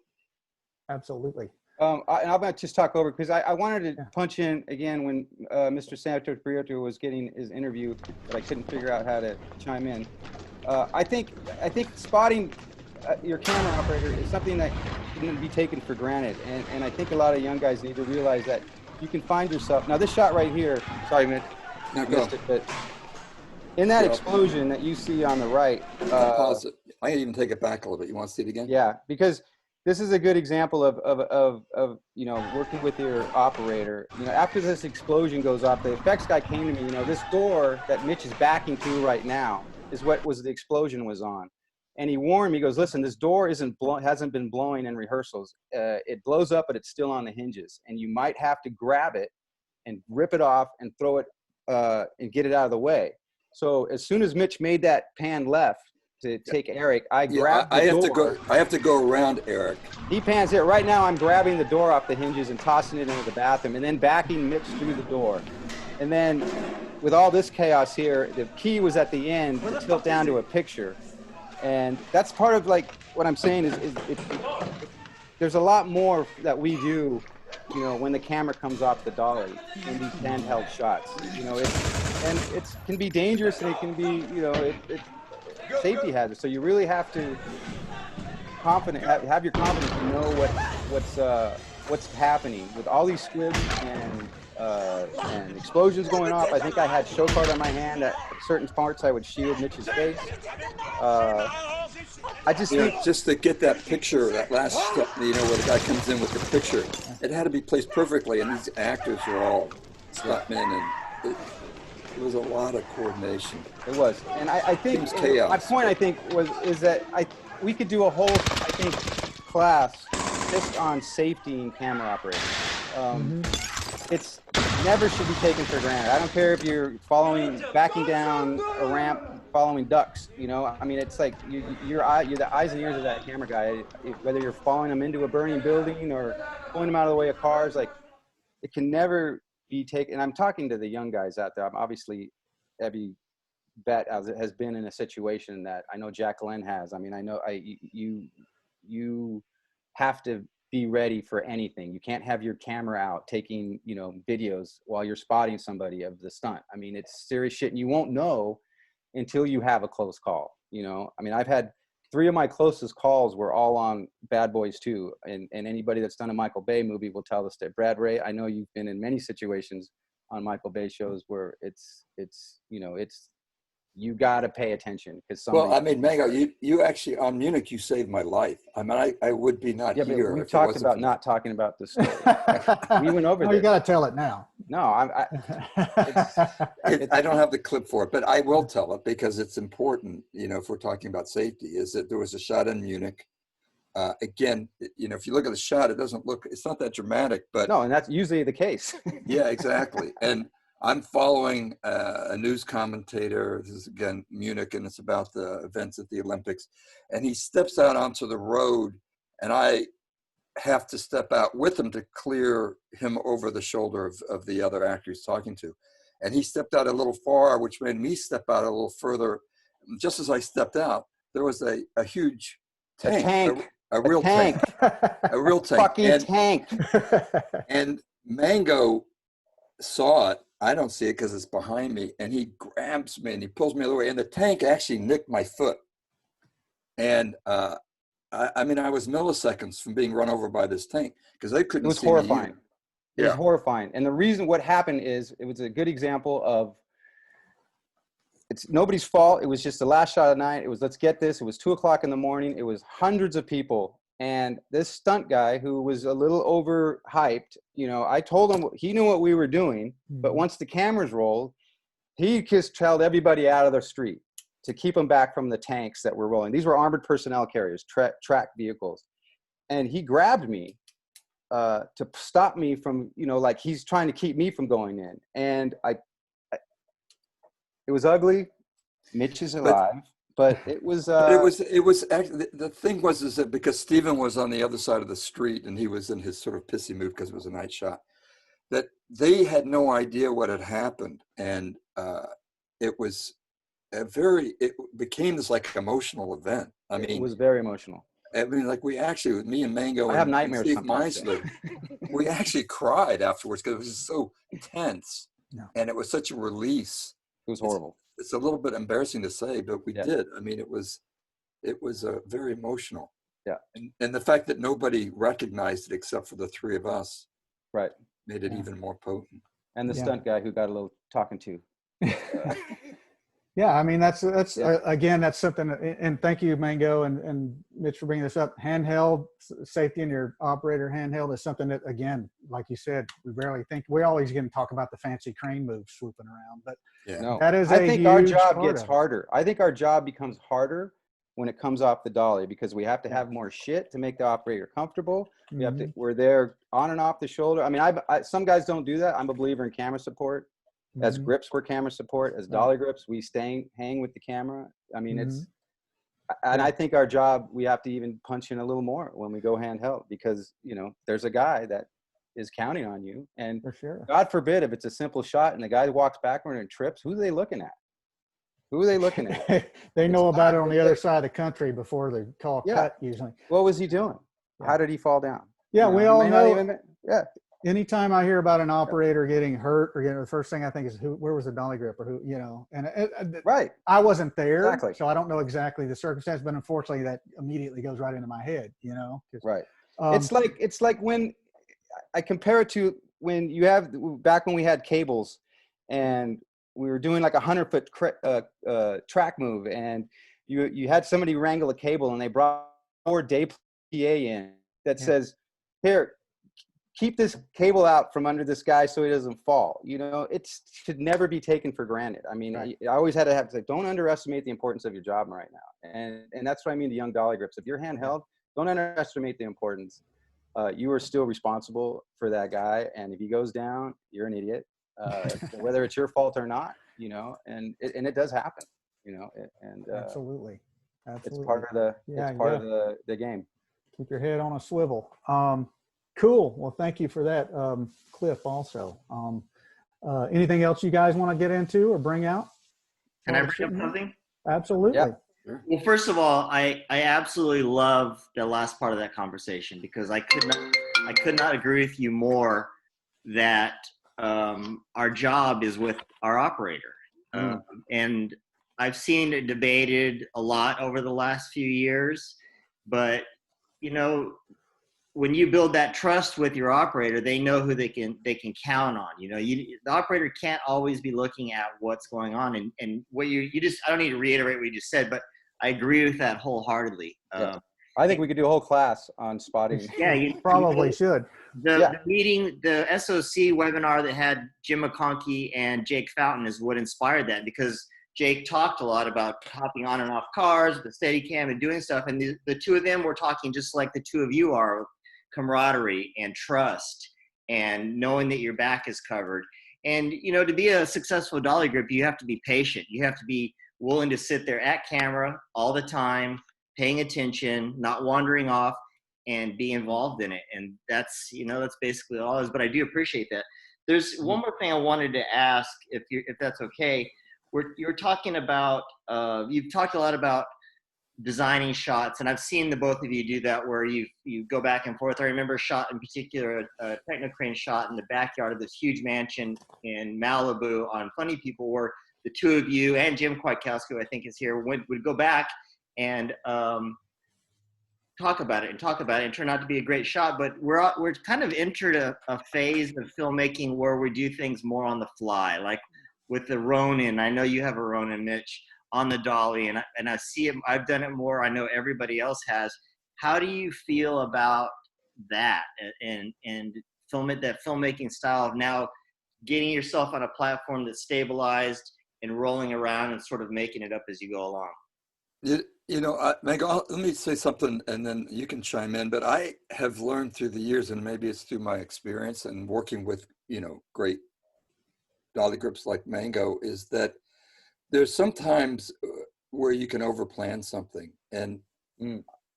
Absolutely. I'm going to just talk over because I wanted to punch in again when Mr. Santos Prieto was getting his interview, but I couldn't figure out how to chime in. I think spotting your camera operator is something that shouldn't be taken for granted, and I think a lot of young guys need to realize that you can find yourself. Now this shot right here, sorry, Mitch, No, I go. missed it, but in that Yeah. explosion that you see on the right, Pause it. I can even take it back a little bit. You want to see it again? yeah, because this is a good example of you know, working with your operator. You know, after this explosion goes off, the effects guy came to me. You know, this door that Mitch is backing to right now is what was the explosion was on, and he warned me. He goes, listen, this door hasn't been blowing in rehearsals. It blows up, but it's still on the hinges, and you might have to grab it and rip it off and throw it and get it out of the way. So as soon as Mitch made that pan left to take Eric, I Yeah, grabbed the I have door. I have to go around Eric. He pans it. Right now, I'm grabbing the door off the hinges and tossing it into the bathroom and then backing Mitch through the door. And then with all this chaos here, the key was at the end to tilt down to a picture. And that's part of like what I'm saying is there's a lot more that we do, you know, when the camera comes off the dolly in these handheld shots. You know, it can be dangerous and it can be, you know, it safety hazard. So you really have to have your confidence to know what's happening with all these squibs and explosions going off. I think I had show card on my hand. At certain parts, I would shield Mitch's face. I just You think know, just to get that picture, that last step, you know, where the guy comes in with the picture, it had to be placed perfectly, and these actors were all stuntmen, and it was a lot of coordination. it was, and I think It was chaos. my point I think is that we could do a whole class just on safety and camera operating. It's never should be taken for granted. I don't care if you're backing down a ramp following ducks. You know, I mean, it's like you're the eyes and ears of that camera guy. Whether you're following them into a burning building or pulling them out of the way of cars, like it can never be taken. And I'm talking to the young guys out there. I'm obviously every vet has been in a situation that I know Jacqueline has. I mean, I know you have to be ready for anything. You can't have your camera out taking, you know, videos while you're spotting somebody of the stunt. I mean, it's serious shit, and you won't know until you have a close call. You know, I mean, I've had 3 of my closest calls were all on Bad Boys 2, and anybody that's done a Michael Bay movie will tell us that. Brad Ray, I know you've been in many situations on Michael Bay shows where it's you know, it's, you got to pay attention because somebody. Well, I mean, Mango, you actually on Munich, you saved my life. I mean, I would be not Yeah, here. but we if it talked wasn't about for- not talking about this story. We went over No, this. you got to tell it now. No, I don't have the clip for it, but I will tell it because it's important. You know, if we're talking about safety, is that there was a shot in Munich. Again, you know, if you look at the shot, it doesn't look. It's not that dramatic, but no, and that's usually the case. yeah, exactly. And I'm following a news commentator. This is again Munich, and it's about the events at the Olympics. And he steps out onto the road, and I have to step out with him to clear him over the shoulder of the other actor he's talking to. And he stepped out a little far, which made me step out a little further. Just as I stepped out, there was a huge tank, a real tank, a real tank, Fucking tank. and Mango saw it. I don't see it because it's behind me, and he grabs me and he pulls me the other way, and the tank actually nicked my foot. And I mean, I was milliseconds from being run over by this tank because they couldn't. It was see me horrifying. either. It was Yeah. horrifying. And the reason what happened is it was a good example of it's nobody's fault. It was just the last shot of the night. It was, let's get this. It was 2:00 in the morning. It was hundreds of people. And this stunt guy who was a little overhyped, you know, I told him he knew what we were doing, but once the cameras rolled, he just told everybody out of the street to keep them back from the tanks that were rolling. These were armored personnel carriers, track vehicles. And he grabbed me to stop me from, you know, like he's trying to keep me from going in. And it was ugly. Mitch is alive, but it was. But it was actually, the thing was is that because Stephen was on the other side of the street and he was in his sort of pissy mood because it was a night shot, that they had no idea what had happened, and it was it became this like emotional event. I mean, it was very emotional. I mean, like we actually, with me and Mango, I have and nightmares Steve sometimes. Meisler, we actually cried afterwards because it was so tense, Yeah. and it was such a release. It was horrible. It's a little bit embarrassing to say, but we Yeah. did. I mean, it was very emotional. Yeah. And the fact that nobody recognized it except for the 3 of us Right. made it Yeah. even more potent. And the Yeah. stunt guy who got a little talking to. Yeah, I mean, that's Yeah. again, that's something, and thank you, Mango and Mitch, for bringing this up. Handheld safety in your operator handheld is something that, again, like you said, we rarely think. We always going to talk about the fancy crane moves swooping around, but Yeah. No, that is I a think our huge job part gets of it. harder. I think our job becomes harder when it comes off the dolly because we have to have more shit to make the operator comfortable. We have to. We're there on and off the shoulder. I mean, some guys don't do that. I'm a believer in camera support. As Mhm. grips, we're camera support. As dolly grips, we hang with the camera. I mean, it's, and I think our job, we have to even punch in a little more when we go handheld because, you know, there's a guy that is counting on you. And For sure. God forbid if it's a simple shot and the guy walks backward and trips, who are they looking at? Who are they looking at? They know It's about not it on the that other they- side of the country before they call Yeah. cut usually. What was he doing? Yeah. How did he fall down? Yeah, You know, we he all may not know. even- yeah. Anytime I hear about an operator getting hurt or getting, the first thing I think is where was the dolly grip or who, you know, and Right. I wasn't there. Exactly. So I don't know exactly the circumstance, but unfortunately that immediately goes right into my head, you know? 'Cause, Right. um, It's like when I compare it to when you have back when we had cables and we were doing like 100-foot track move and you had somebody wrangle a cable and they brought 4-day PA in that says, here, keep this cable out from under this guy so he doesn't fall. You know, it should never be taken for granted. I mean, Right. I always had to have to say, don't underestimate the importance of your job right now. And that's what I mean to young dolly grips. If you're handheld, don't underestimate the importance. You are still responsible for that guy. And if he goes down, you're an idiot, whether it's your fault or not, you know, and it does happen. and Absolutely. it's Absolutely. part of the Yeah, it's part yeah. of the game. Keep your head on a swivel. Cool. Well, thank you for that, Cliff, also. Anything else you guys want to get into or bring out? Can I while we're bring up sitting here? something? Absolutely. Well, first of all, I absolutely love the last part of that conversation because I could not agree with you more that our job is with our operator. And I've seen it debated a lot over the last few years, but when you build that trust with your operator, they know who they can count on. The operator can't always be looking at what's going on, and what you just, I don't need to reiterate what you just said, but I agree with that wholeheartedly. Yeah. I think we could do a whole class on spotting. Yeah, you probably should. The meeting, the SOC webinar that had Jim McConkey and Jake Fountain is what inspired that, because Jake talked a lot about hopping on and off cars, the Steadicam, and doing stuff. And the two of them were talking just like the two of you are, camaraderie and trust and knowing that your back is covered. And, to be a successful dolly grip, you have to be patient. You have to be willing to sit there at camera all the time, paying attention, not wandering off, and be involved in it. And that's basically all it is. But I do appreciate that. There's one more thing I wanted to ask, if that's okay. You're talking about, you've talked a lot about designing shots, and I've seen the both of you do that, where you go back and forth. I remember a shot in particular, a Technocrane shot in the backyard of this huge mansion in Malibu on Funny People, where the two of you and Jim Kwiatkowski, who I think is here, would go back and talk about it and turn out to be a great shot. But we're kind of entered a phase of filmmaking where we do things more on the fly, like with the Ronin. I know you have a Ronin, Mitch, on the dolly, and I see it. I've done it more. I know everybody else has. How do you feel about that and that filmmaking style of now getting yourself on a platform that's stabilized and rolling around and sort of making it up as you go along? Mango, let me say something and then you can chime in. But I have learned through the years, and maybe it's through my experience and working with, great dolly grips like Mango, is that there's sometimes where you can overplan something. And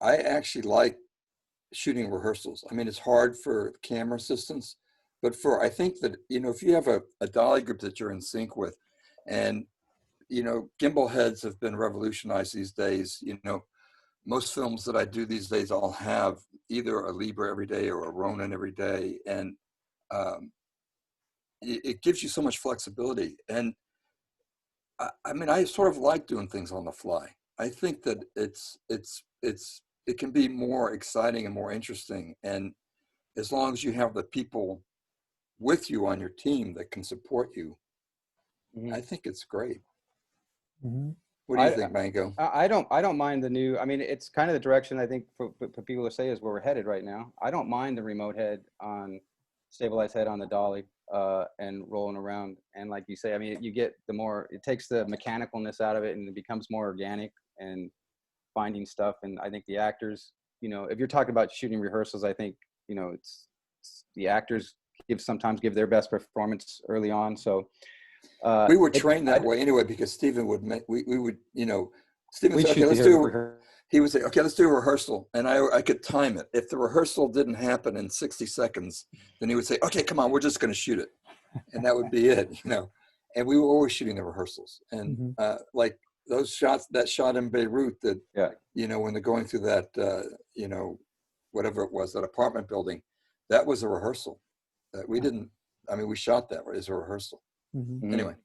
I actually like shooting rehearsals. I mean, it's hard for camera assistants, but I think that, if you have a dolly grip that you're in sync with, and, gimbal heads have been revolutionized these days. Most films that I do these days all have either a Libre every day or a Ronin every day. And it gives you so much flexibility. And I mean, I sort of like doing things on the fly. I think that it can be more exciting and more interesting. And as long as you have the people with you on your team that can support you, I think it's great. What do you think, Mango? I don't mind the new. I mean, it's kind of the direction I think for people to say is where we're headed right now. I don't mind the remote head on stabilized head on the dolly and rolling around. And like you say, I mean, it takes the mechanicalness out of it, and it becomes more organic and finding stuff. And I think the actors, if you're talking about shooting rehearsals, I think, it's the actors sometimes give their best performance early on. So we were trained that way anyway, because Stephen would make, we would, Stephen said, okay, he would say, okay, let's do a rehearsal. And I could time it. If the rehearsal didn't happen in 60 seconds, then he would say, okay, come on, we're just going to shoot it. And that would be it, and we were always shooting the rehearsals. And like those shots, that shot in Beirut that, when they're going through that, whatever it was, that apartment building, that was a rehearsal. We didn't, we shot that as a rehearsal. Anyway.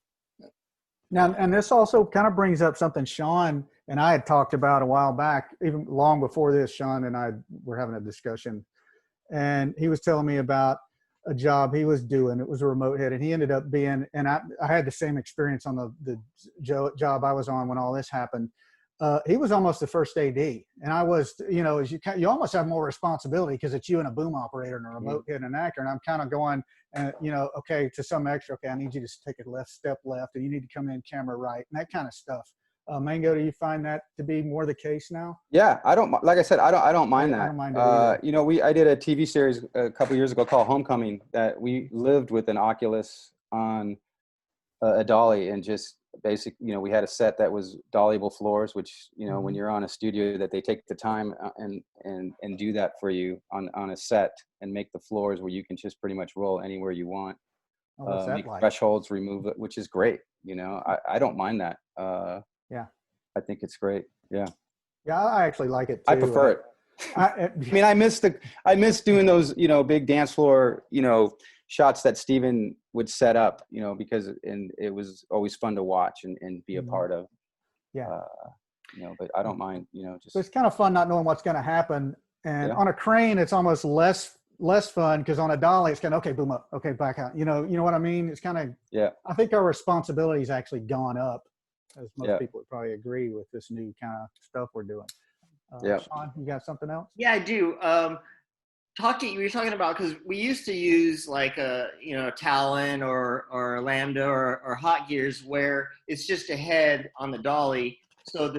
Now, and this also kind of brings up something Sean and I had talked about a while back, even long before this. Sean and I were having a discussion, and he was telling me about a job he was doing. It was a remote head, and he ended up being, and I had the same experience on the job I was on when all this happened. He was almost the first AD, and I was, as you almost have more responsibility because it's you and a boom operator and a remote head and an actor. And I'm kind of going, okay, to some extra, okay, I need you to take a step left, and you need to come in camera right, and that kind of stuff. Mango, do you find that to be more the case now? Yeah, like I said, I don't mind that. I don't mind it either. I did a TV series a couple years ago called Homecoming that we lived with an Oculus on a dolly, and just basic, we had a set that was dollyable floors, which, when you're on a studio, that they take the time and do that for you on a set and make the floors where you can just pretty much roll anywhere you want. Oh, what's that Make like? thresholds, remove it, which is great. I don't mind that. Yeah. I think it's great. Yeah. Yeah, I actually like it too. I prefer it. I mean, I miss doing those, big dance floor, shots that Steven would set up, because it was always fun to watch and be a part of. Yeah. But I don't mind, just. So it's kind of fun not knowing what's going to happen. And Yeah. on a crane, it's almost less fun because on a dolly, it's kind of, okay, boom up, okay, back out. You know what I mean? It's kind of, Yeah. I think our responsibility's actually gone up, as most Yeah. people would probably agree with this new kind of stuff we're doing. Yeah. Sean, you got something else? Yeah, I do. We were talking about, because we used to use like a Talon or Lambda or Hot Gears, where it's just a head on the dolly. So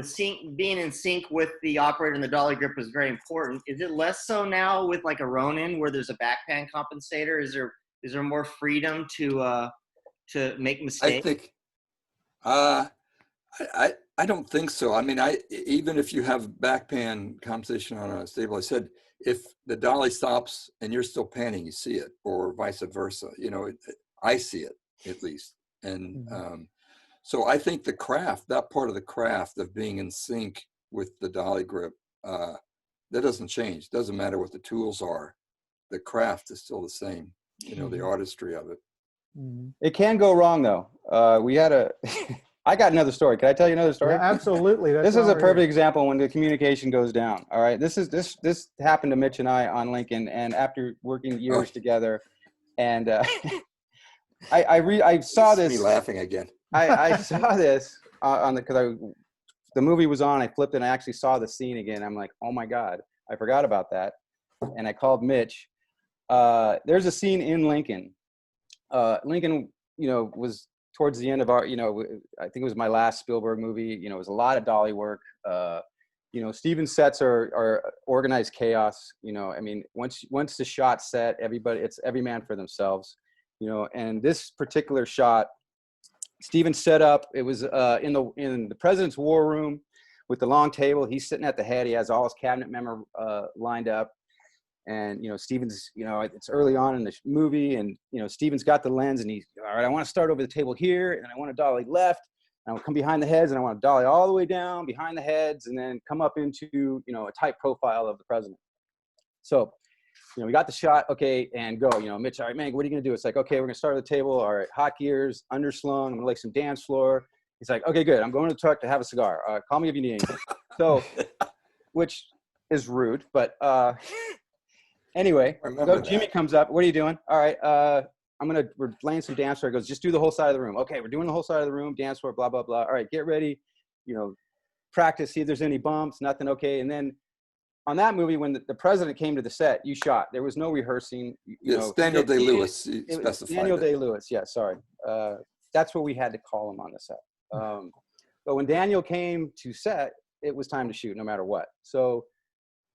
being in sync with the operator and the dolly grip is very important. Is it less so now with like a Ronin, where there's a backpan compensator? Is there more freedom to make mistakes? I think, I don't think so. I mean, even if you have backpan compensation on a stable, I said, if the dolly stops and you're still panning, you see it, or vice versa. I see it at least. And so I think that part of the craft of being in sync with the dolly grip, that doesn't change. Doesn't matter what the tools are. The craft is still the same. The artistry of it. It can go wrong though. I got another story. Can I tell you another story? Yeah, absolutely. That's This is why a we're perfect here. example when the communication goes down. All right. This happened to Mitch and I on Lincoln, and after working years together, and I saw It's this. me laughing again. I saw this because the movie was on. I flipped it and I actually saw the scene again. I'm like, oh my God, I forgot about that. And I called Mitch. There's a scene in Lincoln. Lincoln, was towards the end of our, I think it was my last Spielberg movie. It was a lot of dolly work. Steven's sets are organized chaos. I mean, once the shot's set, it's every man for themselves. And this particular shot, Steven set up. It was in the president's war room with the long table. He's sitting at the head. He has all his cabinet member lined up. And, Steven's, it's early on in the movie, and, Steven's got the lens, and he's, all right, I want to start over the table here, and I want to dolly left, and I want to come behind the heads, and I want to dolly all the way down behind the heads, and then come up into, a tight profile of the president. So, we got the shot, okay, and go, Mitch, all right, man, what are you going to do? It's like, okay, we're going to start at the table. All right, hot gears, underslung, I'm going to lay some dance floor. He's like, okay, good. I'm going to the truck to have a cigar. Call me if you need anything. So, which is rude, but, anyway, Jimmy comes up. What are you doing? All right, we're laying some dance floor. He goes, just do the whole side of the room. Okay, we're doing the whole side of the room, dance floor, blah, blah, blah. All right, get ready, practice, see if there's any bumps, nothing, okay. And then on that movie, when the president came to the set, you shot. There was no rehearsing. Yes, Daniel Day-Lewis It was specified Daniel it. Day-Lewis, yeah, sorry. That's what we had to call him on the set. But when Daniel came to set, it was time to shoot no matter what. So,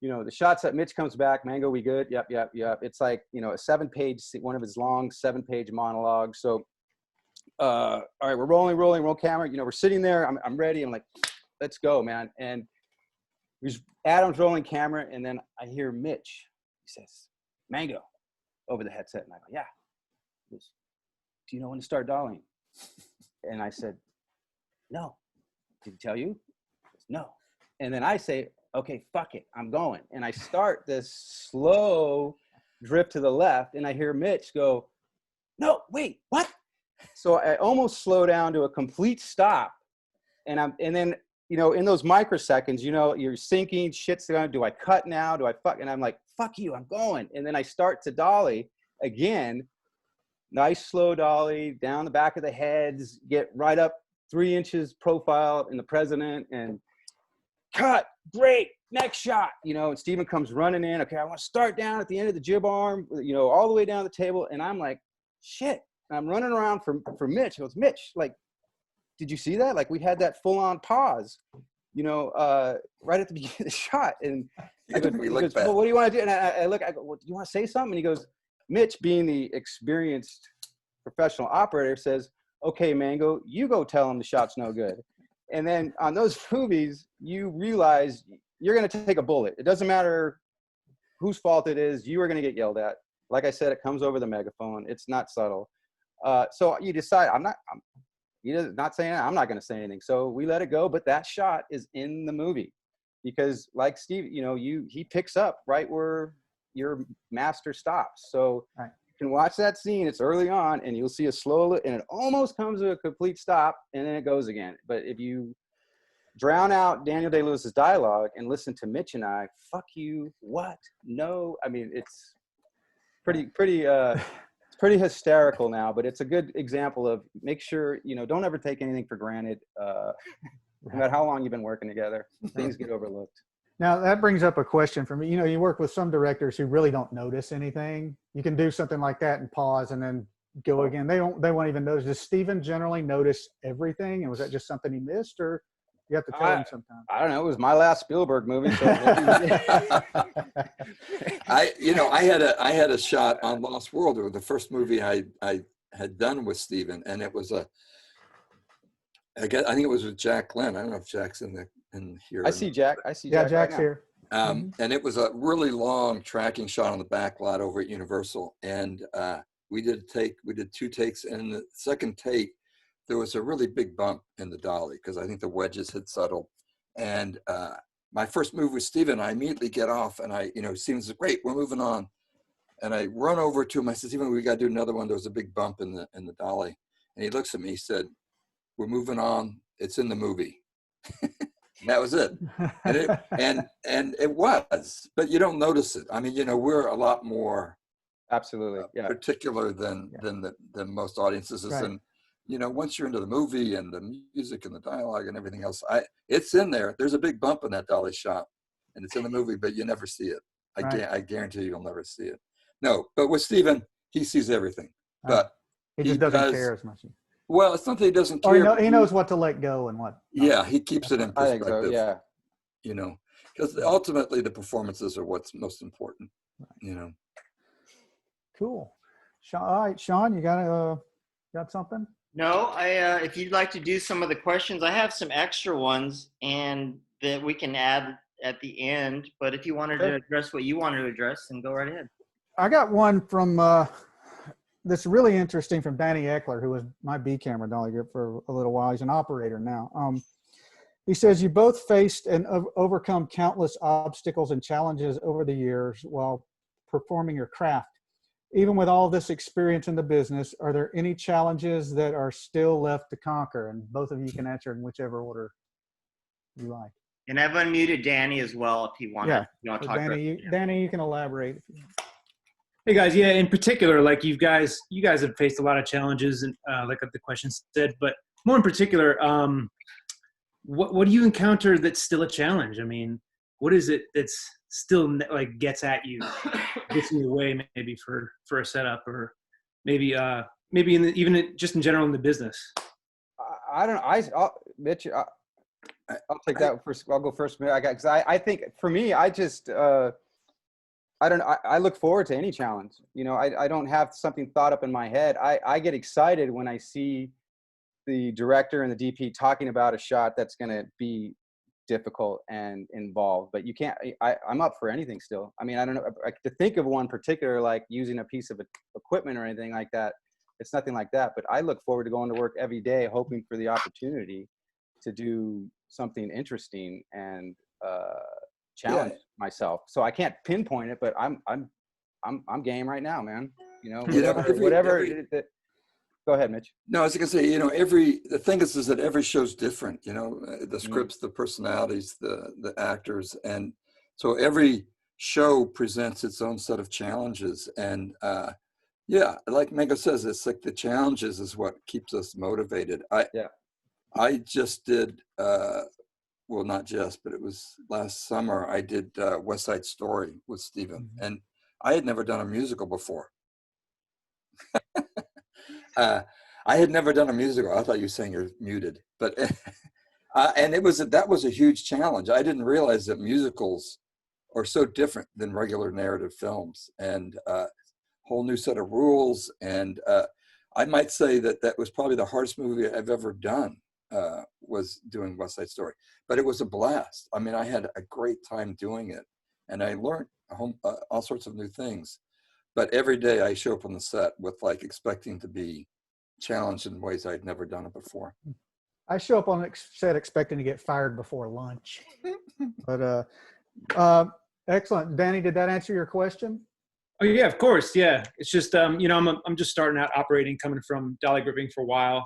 the shots that Mitch comes back, Mango, we good? Yep. It's like, a 7-page, one of his long 7-page monologues. So, all right, we're roll camera. We're sitting there. I'm ready. I'm like, let's go, man. And Adam's rolling camera, and then I hear Mitch. He says, Mango, over the headset. And I go, yeah. He goes, do you know when to start dollying? And I said, no. Did he tell you? He goes, no. And then I say, okay, fuck it, I'm going. And I start this slow drift to the left, and I hear Mitch go, no, wait, what? So I almost slow down to a complete stop. And then, in those microseconds, you're sinking, shit's going, do I cut now? Do I fuck? And I'm like, fuck you, I'm going. And then I start to dolly again, nice slow dolly, down the back of the heads, get right up 3 inches profile in the president, and cut, great, next shot, and Steven comes running in. Okay, I want to start down at the end of the jib arm, all the way down the table. And I'm like, shit. And I'm running around for Mitch. He goes, Mitch, like, did you see that? Like, we had that full on pause, right at the beginning of the shot. And I go, We he look goes, back. well, what do you want to do? And I look, I go, well, do you want to say something? And he goes, Mitch, being the experienced professional operator, says, okay, Mango, you go tell him the shot's no good. And then on those movies, you realize you're going to take a bullet. It doesn't matter whose fault it is. You are going to get yelled at. Like I said, it comes over the megaphone. It's not subtle. So you decide, I'm not saying, I'm not going to say anything. So we let it go. But that shot is in the movie because, like Steve, you know, he picks up right where your master stops. So right. You can watch that scene. It's early on, and you'll see a slow, and it almost comes to a complete stop, and then it goes again. But if you drown out Daniel Day-Lewis's dialogue and listen to Mitch and I, fuck you, what? No, I mean, it's it's pretty hysterical now, but it's a good example of make sure, you know, don't ever take anything for granted. No matter how long you've been working together, things get overlooked. Now that brings up a question for me. You know, you work with some directors who really don't notice anything. You can do something like that and pause and then go again. They won't even notice. Does Steven generally notice everything? And was that just something he missed, or you have to tell him sometimes? I don't know. It was my last Spielberg movie. So I had a shot on Lost World. It was the first movie I had done with Steven, and it was I think it was with Jack Glenn. I don't know if Jack's in here. I see Jack. Yeah, Jack Jack's right here. And it was a really long tracking shot on the back lot over at Universal. And we did two takes. And in the second take, there was a really big bump in the dolly because I think the wedges had settled. And my first move with Steven, I immediately get off and Steven says, great, we're moving on. And I run over to him. I said, Steven, we got to do another one. There was a big bump in the dolly. And he looks at me, he said, we're moving on. It's in the movie. And that was it. And it was, but you don't notice it. I mean, we're a lot more absolutely particular than most audiences. Right. And, once you're into the movie and the music and the dialogue and everything else, it's in there. There's a big bump in that dolly shot and it's in the movie, but you never see it. I guarantee you'll never see it. No, but with Steven, he sees everything, but he just doesn't care as much. Well, it's not that he doesn't Or care. he knows what to let go and what. Yeah, he keeps it in I think perspective. so, yeah. Because ultimately the performances are what's most important. Cool. All right, Sean, you got something? No, if you'd like to do some of the questions, I have some extra ones and that we can add at the end. But if you wanted to address what you wanted to address, then go right ahead. I got one from that's really interesting from Danny Eckler, who was my B camera dolly grip for a little while. He's an operator now. He says, you both faced and overcome countless obstacles and challenges over the years while performing your craft. Even with all this experience in the business, are there any challenges that are still left to conquer? And both of you can answer in whichever order you like. And I've unmuted Danny as well if he wants to talk. Danny, you can elaborate. Hey guys, yeah, in particular, like you guys have faced a lot of challenges, and like the question said, but more in particular, what do you encounter that's still a challenge? I mean, what is it that's still like gets at you, gets in your way, maybe for a setup, or maybe just in general in the business? I don't know. Mitch, I'll take that first. I'll go first. Because I think for me, I just. I look forward to any challenge. I don't have something thought up in my head. I get excited when I see the director and the DP talking about a shot that's going to be difficult and involved. But you can't, I'm up for anything still. I mean, I don't know, to think of one particular, like using a piece of equipment or anything like that. It's nothing like that. But I look forward to going to work every day, hoping for the opportunity to do something interesting and, challenge myself. So I can't pinpoint it, but I'm game right now, man. Whatever. Go ahead, Mitch. No, I was going to say, the thing is that every show's different. The scripts, the personalities, the actors, and so every show presents its own set of challenges. And like Mango says, it's like the challenges is what keeps us motivated. I just did. Well, not just, but it was last summer, I did West Side Story with Steven, and I had never done a musical before. I had never done a musical. I thought you were saying you're muted, but, and that was a huge challenge. I didn't realize that musicals are so different than regular narrative films, and whole new set of rules. And I might say that that was probably the hardest movie I've ever done, was doing West Side Story. But it was a blast. I mean, I had a great time doing it, and I learned all sorts of new things. But every day I show up on the set with like expecting to be challenged in ways I'd never done it before. I show up on set expecting to get fired before lunch. But excellent. Danny, did that answer your question? Oh yeah, of course. Yeah, it's just you know, I'm just starting out operating, coming from dolly gripping for a while.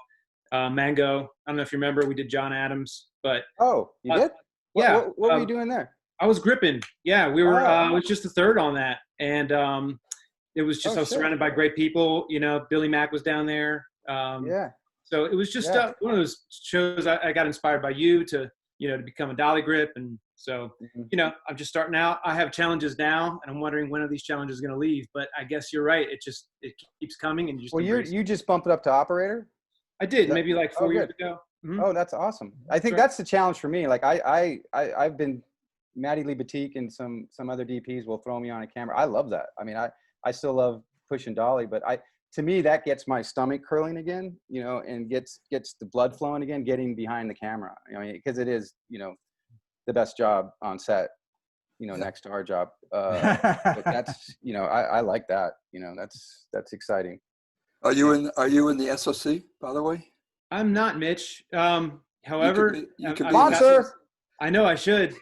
Mango, I don't know if you remember, we did John Adams, but Oh, you did? yeah. What were you doing there? I was gripping. Yeah, we were. Oh. I was just the third on that, and it was just Oh, I was shit. surrounded by great people. You know, Billy Mack was down there. Yeah. So it was just Yeah. one of those shows. I got inspired by you to to become a dolly grip, and so Mhm. I'm just starting out. I have challenges now, and I'm wondering when are these challenges going to leave. But I guess you're right. It keeps coming, and you just Well, embrace it. you just bumped it up to operator? I did that- maybe like oh, 4 years good. ago. Mhm. Oh, that's awesome. I think right. that's the challenge for me. Like I've been Maddie Lee Batik and some other DPs will throw me on a camera. I love that. I mean, I still love pushing dolly, but to me that gets my stomach curling again, and gets the blood flowing again, getting behind the camera. Because it is, the best job on set, next to our job. But that's, I like that. That's exciting. Are you in the SOC, by the way? I'm not Mitch. However, you could be Sponsor. I know I should.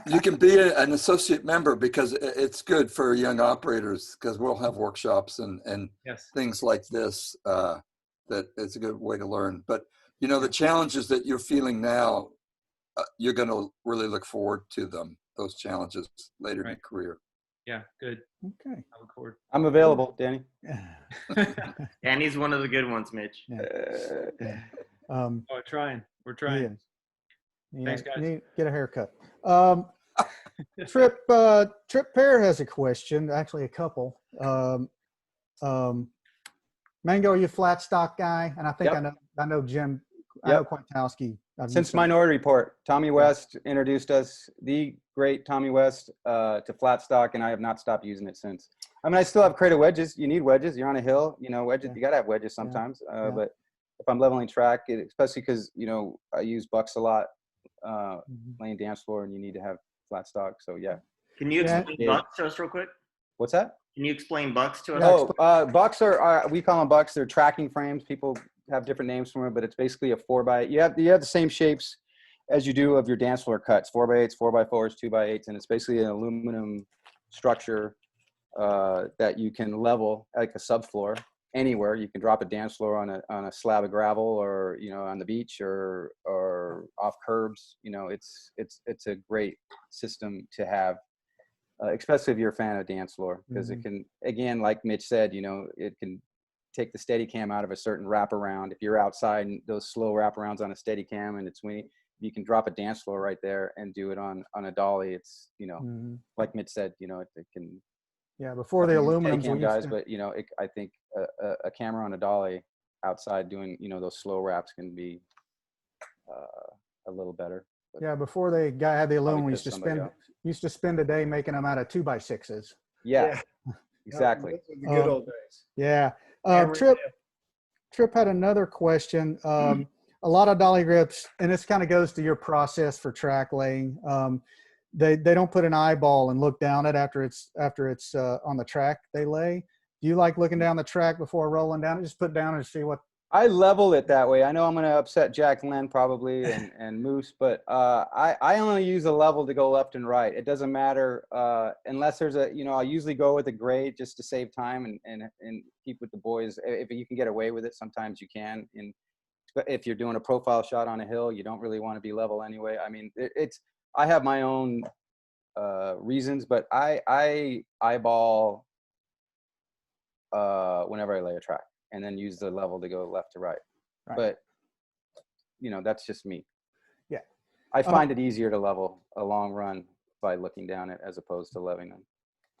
You can be an associate member because it's good for young operators, because we'll have workshops and Yes. things like this that it's a good way to learn. But the challenges that you're feeling now, you're going to really look forward to them, those challenges later in your career. Yeah, good. Okay. I look forward. I'm available, Danny. And he's one of the good ones, Mitch. Um, Oh, trying. We're he trying. is. You Thanks, know, guys. you need to get a haircut. Trip Pear has a question, actually a couple. Mango, are you a flat stock guy? And I think Yep. I know Jim. I Yep. know Kwiatkowski. I've used Since some- Minority Report, Tommy West introduced us, the great Tommy West, to flat stock, and I have not stopped using it since. I mean, I still have crater wedges. You need wedges. You're on a hill, wedges. Yeah. You got to have wedges Yeah. sometimes. Yeah. But if I'm leveling track, especially because, I use bucks a lot, Mhm. laying dance floor, and you need to have flat stock. So, yeah. Can you Yeah. explain Yeah. bucks to us real quick? What's that? Can you explain bucks to us? Yeah. Bucks are we call them bucks. They're tracking frames. People have different names for them, but it's basically a 4x. You have the same shapes as you do of your dance floor cuts: 4x8s, 4x4s, 2x8s, and it's basically an aluminum structure that you can level like a subfloor anywhere. You can drop a dance floor on a slab of gravel, or on the beach, or off curbs. It's a great system to have. Especially if you're a fan of dance floor, because it can, again, like Mitch said, it can take the Steadicam out of a certain wraparound. If you're outside and those slow wraparounds on a Steadicam and it's windy, you can drop a dance floor right there and do it on a dolly. It's, Mhm. like Mitch said, it can. Yeah, before the aluminums, Steadicam we guys, used to, but I think a camera on a dolly outside doing, those slow wraps can be a little better. But yeah, before the guy had the aluminum, we piss somebody off. used to spend a day making them out of 2x6s. yeah, exactly. the good old days. Yeah. Hammer Trip had another question. A lot of dolly grips, and this kind of goes to your process for track laying. They don't put an eyeball and look down it after it's on the track they lay. Do you like looking down the track before rolling down it? Just put down and see what. I level it that way. I know I'm going to upset Jack and Len probably and Moose, but I only use a level to go left and right. It doesn't matter unless there's I usually go with a grade just to save time and keep with the boys. If you can get away with it, sometimes you can. But if you're doing a profile shot on a hill, you don't really want to be level anyway. I mean, I have my own reasons, but I eyeball whenever I lay a track, and then use the level to go left to right. Right. But that's just me. Yeah. I find it easier to level a long run by looking down it as opposed to leveling them.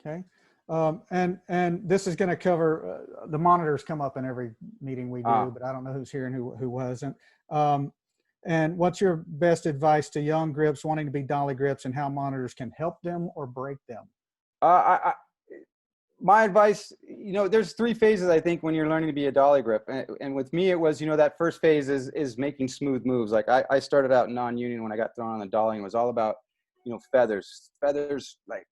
Okay. And this is going to cover the monitors come up in every meeting we do, but I don't know who's here and who wasn't. And what's your best advice to young grips wanting to be dolly grips, and how monitors can help them or break them? My advice, you know, there's 3 phases, I think, when you're learning to be a dolly grip. And with me, it was, you know, that first phase is making smooth moves. Like I started out non-union when I got thrown on the dolly, and it was all about, you know, feathers, like,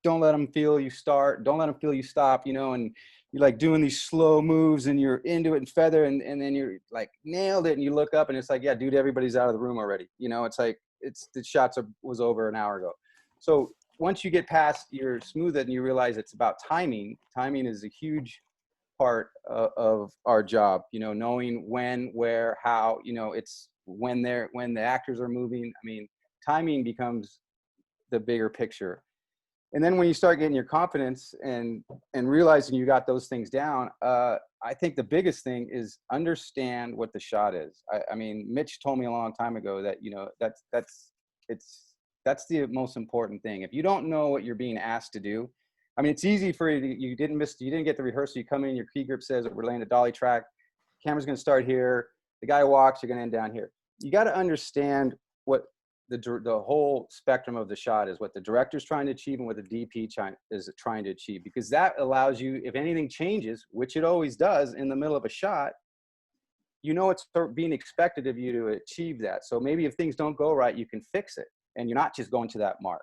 don't let them feel you start, don't let them feel you stop, you know, and you're like doing these slow moves and you're into it and feather, and then you're like nailed it, and you look up and it's like, yeah, dude, everybody's out of the room already. You know, it's like, the shots was over an hour ago. So once you get past your smooth it and you realize it's about timing is a huge part of our job, you know, knowing when, where, how, you know, it's when the actors are moving. I mean, timing becomes the bigger picture. And then when you start getting your confidence and realizing you got those things down, I think the biggest thing is understand what the shot is. I mean, Mitch told me a long time ago that, you know, that's the most important thing. If you don't know what you're being asked to do, I mean, it's easy for you. You didn't get the rehearsal. You come in, your key grip says we're laying a dolly track. Camera's going to start here. The guy walks, you're going to end down here. You got to understand what the whole spectrum of the shot is, what the director's trying to achieve and what the DP is trying to achieve, because that allows you, if anything changes, which it always does in the middle of a shot, you know, it's being expected of you to achieve that. So maybe if things don't go right, you can fix it and you're not just going to that mark.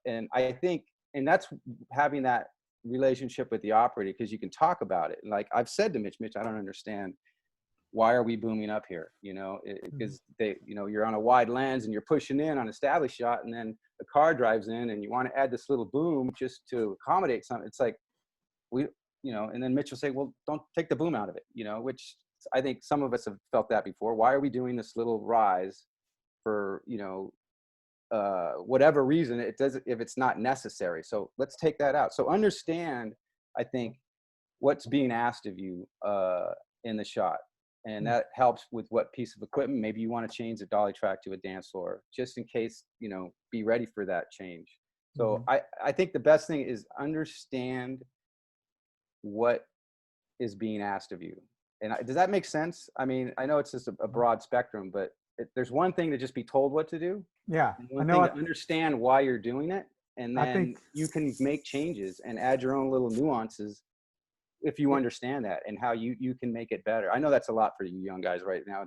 And I think, and that's having that relationship with the operator, because you can talk about it. Like I've said to Mitch, I don't understand, why are we booming up here? You know, because you know, you're on a wide lens and you're pushing in on an established shot, and then the car drives in and you want to add this little boom just to accommodate something. It's like, you know, and then Mitch will say, well, don't take the boom out of it, you know, which I think some of us have felt that before. Why are we doing this little rise for, you know, whatever reason it does, if it's not necessary? So let's take that out. So understand, I think, what's being asked of you in the shot. And that helps with what piece of equipment. Maybe you want to change the dolly track to a dance floor, just in case, you know, be ready for that change. So I think the best thing is understand what is being asked of you. And does that make sense? I mean, I know it's just a broad spectrum, but there's one thing to just be told what to do. Yeah, And one thing to understand why you're doing it. And then you can make changes and add your own little nuances if you understand that, and how you can make it better. I know that's a lot for you young guys right now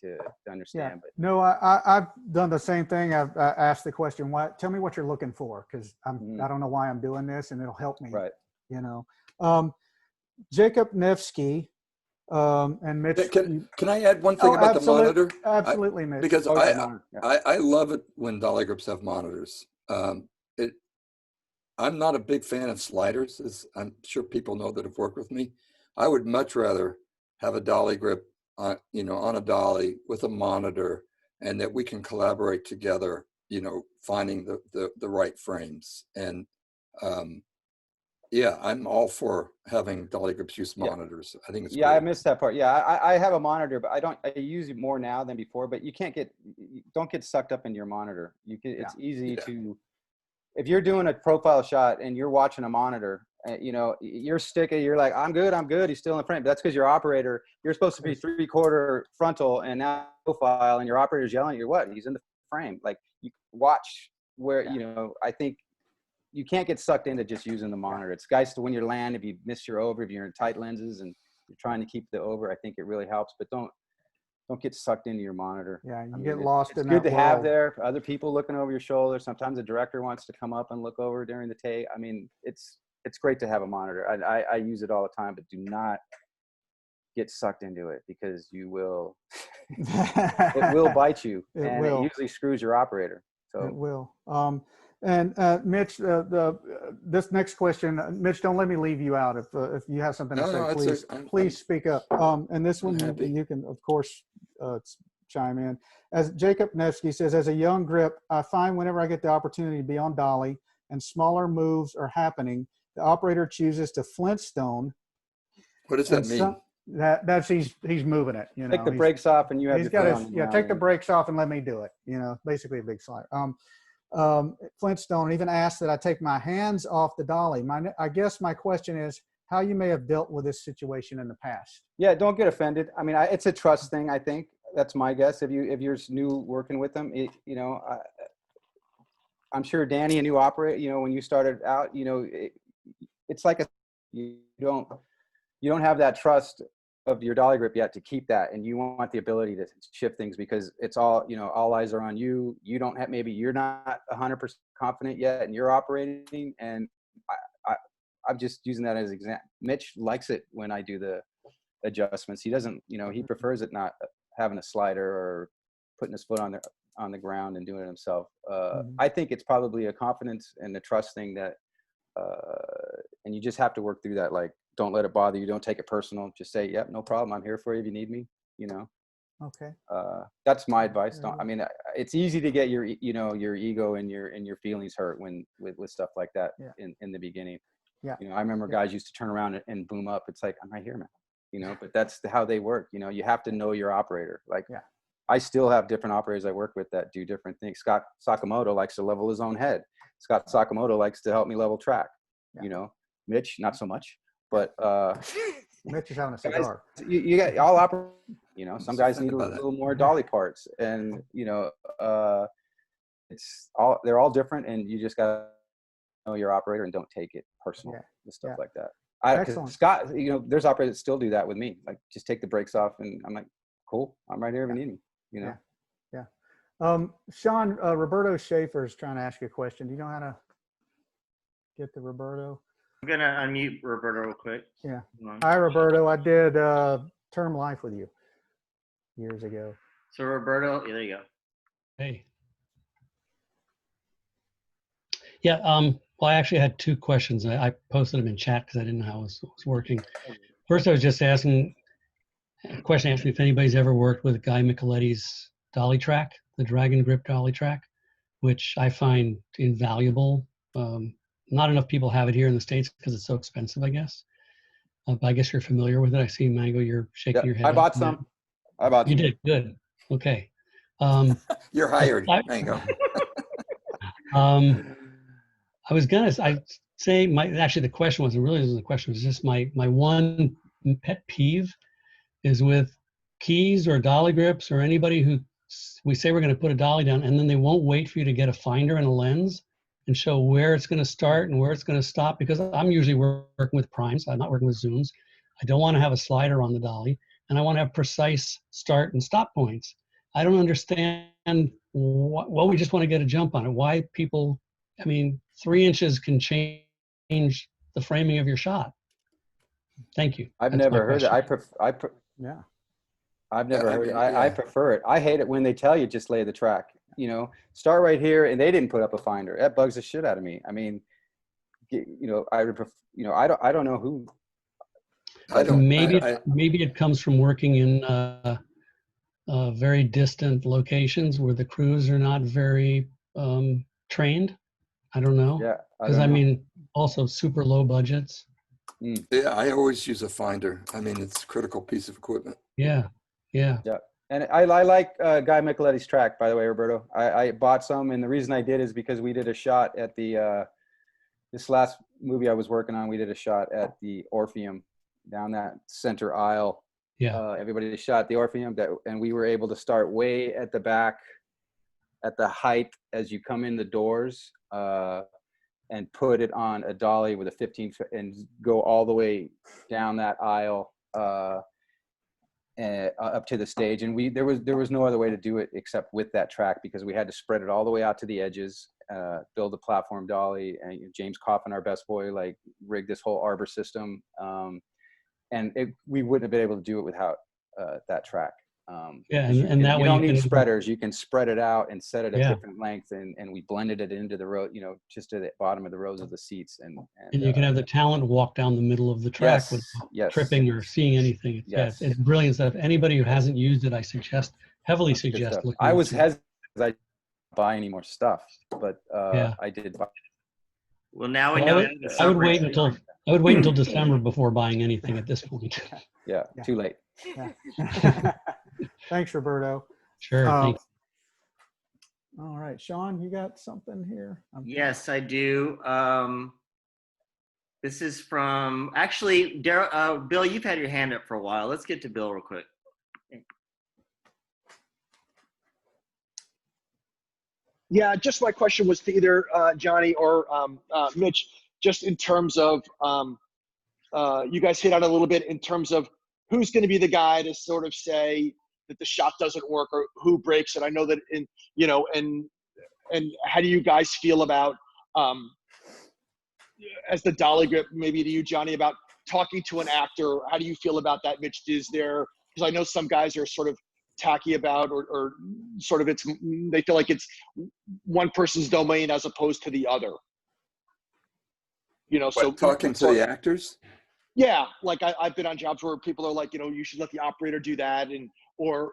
to understand. Yeah. But no, I've done the same thing. I've asked the question, tell me what you're looking for, because I don't know why I'm doing this, and it'll help me. Right. You know, Jacob Nevsky and Mitch. Can I add one thing about the monitor? Absolutely, Mitch. Because I love it when dolly grips have monitors. I'm not a big fan of sliders, as I'm sure people know that have worked with me. I would much rather have a dolly grip, you know, on a dolly with a monitor, and that we can collaborate together, you know, finding the right frames. And yeah, I'm all for having dolly grips use monitors. I think it's great. I missed that part. Yeah, I have a monitor, but I use it more now than before. But you don't get sucked up into your monitor. It's easy to. If you're doing a profile shot and you're watching a monitor, you know, you're sticking, you're like, I'm good. He's still in the frame. But that's because your operator, you're supposed to be 3/4 frontal and now profile, and your operator's yelling at you, what? He's in the frame. Like, you watch where, you know, I think you can't get sucked into just using the monitor. It's guys to when you land, if you miss your over, if you're in tight lenses and you're trying to keep the over, I think it really helps. But don't get sucked into your monitor. Yeah, you get lost in that. It's good to have there for other people looking over your shoulder. Sometimes the director wants to come up and look over during the take. I mean, it's great to have a monitor. I use it all the time, but do not get sucked into it, because you will. It will bite you, and it usually screws your operator. So it will. And Mitch, this next question, Mitch, don't let me leave you out. If you have something to say, please speak up. And this one, you can, of course, chime in. As Jacob Nevsky says, as a young grip, I find whenever I get the opportunity to be on dolly and smaller moves are happening, the operator chooses to Flintstone. What does that mean? That's he's moving it. You know, take the brakes off, and you have. He's got take the brakes off and let me do it. You know, basically a big slider. Flintstone even asked that I take my hands off the dolly. I guess my question is how you may have dealt with this situation in the past. Yeah, don't get offended. I mean, it's a trust thing. I think that's my guess. If you're new working with them, you know, I'm sure Danny, a new operator, you know, when you started out, you know, it's like a you don't have that trust of your dolly grip yet to keep that, and you want the ability to shift things because it's all, all eyes are on you. You don't have, maybe you're not 100% confident yet and you're operating, and I'm just using that as an example. Mitch likes it when I do the adjustments. He doesn't, he prefers it not having a slider or putting his foot on the ground and doing it himself. I think it's probably a confidence and a trust thing that, and you just have to work through that. Like, don't let it bother you. Don't take it personal. Just say, yep, no problem. I'm here for you if you need me, Okay. That's my advice. I mean, it's easy to get your ego and your feelings hurt with stuff like that in the beginning. Yeah. I remember guys used to turn around and boom up. It's like, I'm right here, man. But that's how they work. You have to know your operator. Like, I still have different operators I work with that do different things. Scott Sakamoto likes to level his own head. Scott Sakamoto likes to help me level track. Mitch, not so much. But Mitch is having a cigar. You got all operate. Some guys need a little more dolly parts, and it's all, they're all different, and you just gotta know your operator and don't take it personal and stuff like that. Excellent. Scott, there's operators that still do that with me. Like, just take the brakes off, and I'm like, cool, I'm right here if you need me. Sean, Roberto Schaefer is trying to ask you a question. Do you know how to get to Roberto? I'm gonna unmute Roberto real quick. Yeah. Hi, Roberto. I did Term Life with you years ago. So Roberto, there you go. Hey. Yeah. Well, I actually had two questions. I posted them in chat because I didn't know how it was working. First, I was just asking a question, asking if anybody's ever worked with Guy Micheletti's dolly track, the Dragon Grip dolly track, which I find invaluable. Not enough people have it here in the States because it's so expensive, I guess. But I guess you're familiar with it. I see, Mango, you're shaking your head. I bought some. You did? Good. Okay. You're hired, Mango. I was gonna say actually the question wasn't really the question. It was just my one pet peeve is with keys or dolly grips or anybody who we say we're going to put a dolly down and then they won't wait for you to get a finder and a lens and show where it's going to start and where it's going to stop, because I'm usually working with primes. I'm not working with zooms. I don't want to have a slider on the dolly, and I want to have precise start and stop points. I don't understand what we just want to get a jump on it. Why people, 3 inches can change the framing of your shot. Thank you. I've never heard it. I've never heard it. I prefer it. I hate it when they tell you just lay the track. Start right here, and they didn't put up a finder. That bugs the shit out of me. I mean, I would prefer, I don't know who. Maybe it comes from working in very distant locations where the crews are not very trained. I don't know. Yeah. Because also super low budgets. Yeah, I always use a finder. It's a critical piece of equipment. Yeah. And I like Guy Micheletti's track, by the way, Roberto. I bought some, and the reason I did is because we did a shot at the this last movie I was working on. We did a shot at the Orpheum down that center aisle. Yeah. Everybody shot the Orpheum, and we were able to start way at the back, at the height as you come in the doors, and put it on a dolly with a 15 and go all the way down that aisle. Up to the stage, and there was no other way to do it except with that track, because we had to spread it all the way out to the edges, build a platform dolly, and James Coffin, our best boy, rigged this whole arbor system, and we wouldn't have been able to do it without that track. And that you way don't need spreaders. You can spread it out and set it at different lengths, and we blended it into the row, just to the bottom of the rows of the seats, and you can have the talent walk down the middle of the track without tripping or seeing anything. It's brilliant stuff. Anybody who hasn't used it, I heavily suggest looking. I was hesitant because I didn't buy any more stuff, but I did buy. Well, now we know. I would wait until December before buying anything at this point. Yeah, too late. Yeah. Thanks, Roberto. Sure. Thanks. All right, Sean, you got something here? Yes, I do. This is from actually Bill. You've had your hand up for a while. Let's get to Bill real quick. Yeah, just my question was to either Johnny or Mitch, just in terms of you guys hit on it a little bit in terms of who's going to be the guy to sort of say that the shot doesn't work or who breaks it. I know that and how do you guys feel about, as the dolly grip, maybe to you, Johnny, about talking to an actor? How do you feel about that, Mitch? Is there, because I know some guys are sort of tacky about, or sort of they feel like it's one person's domain as opposed to the other. So talking to the actors? Yeah, like I've been on jobs where people are like, you should let the operator do that, or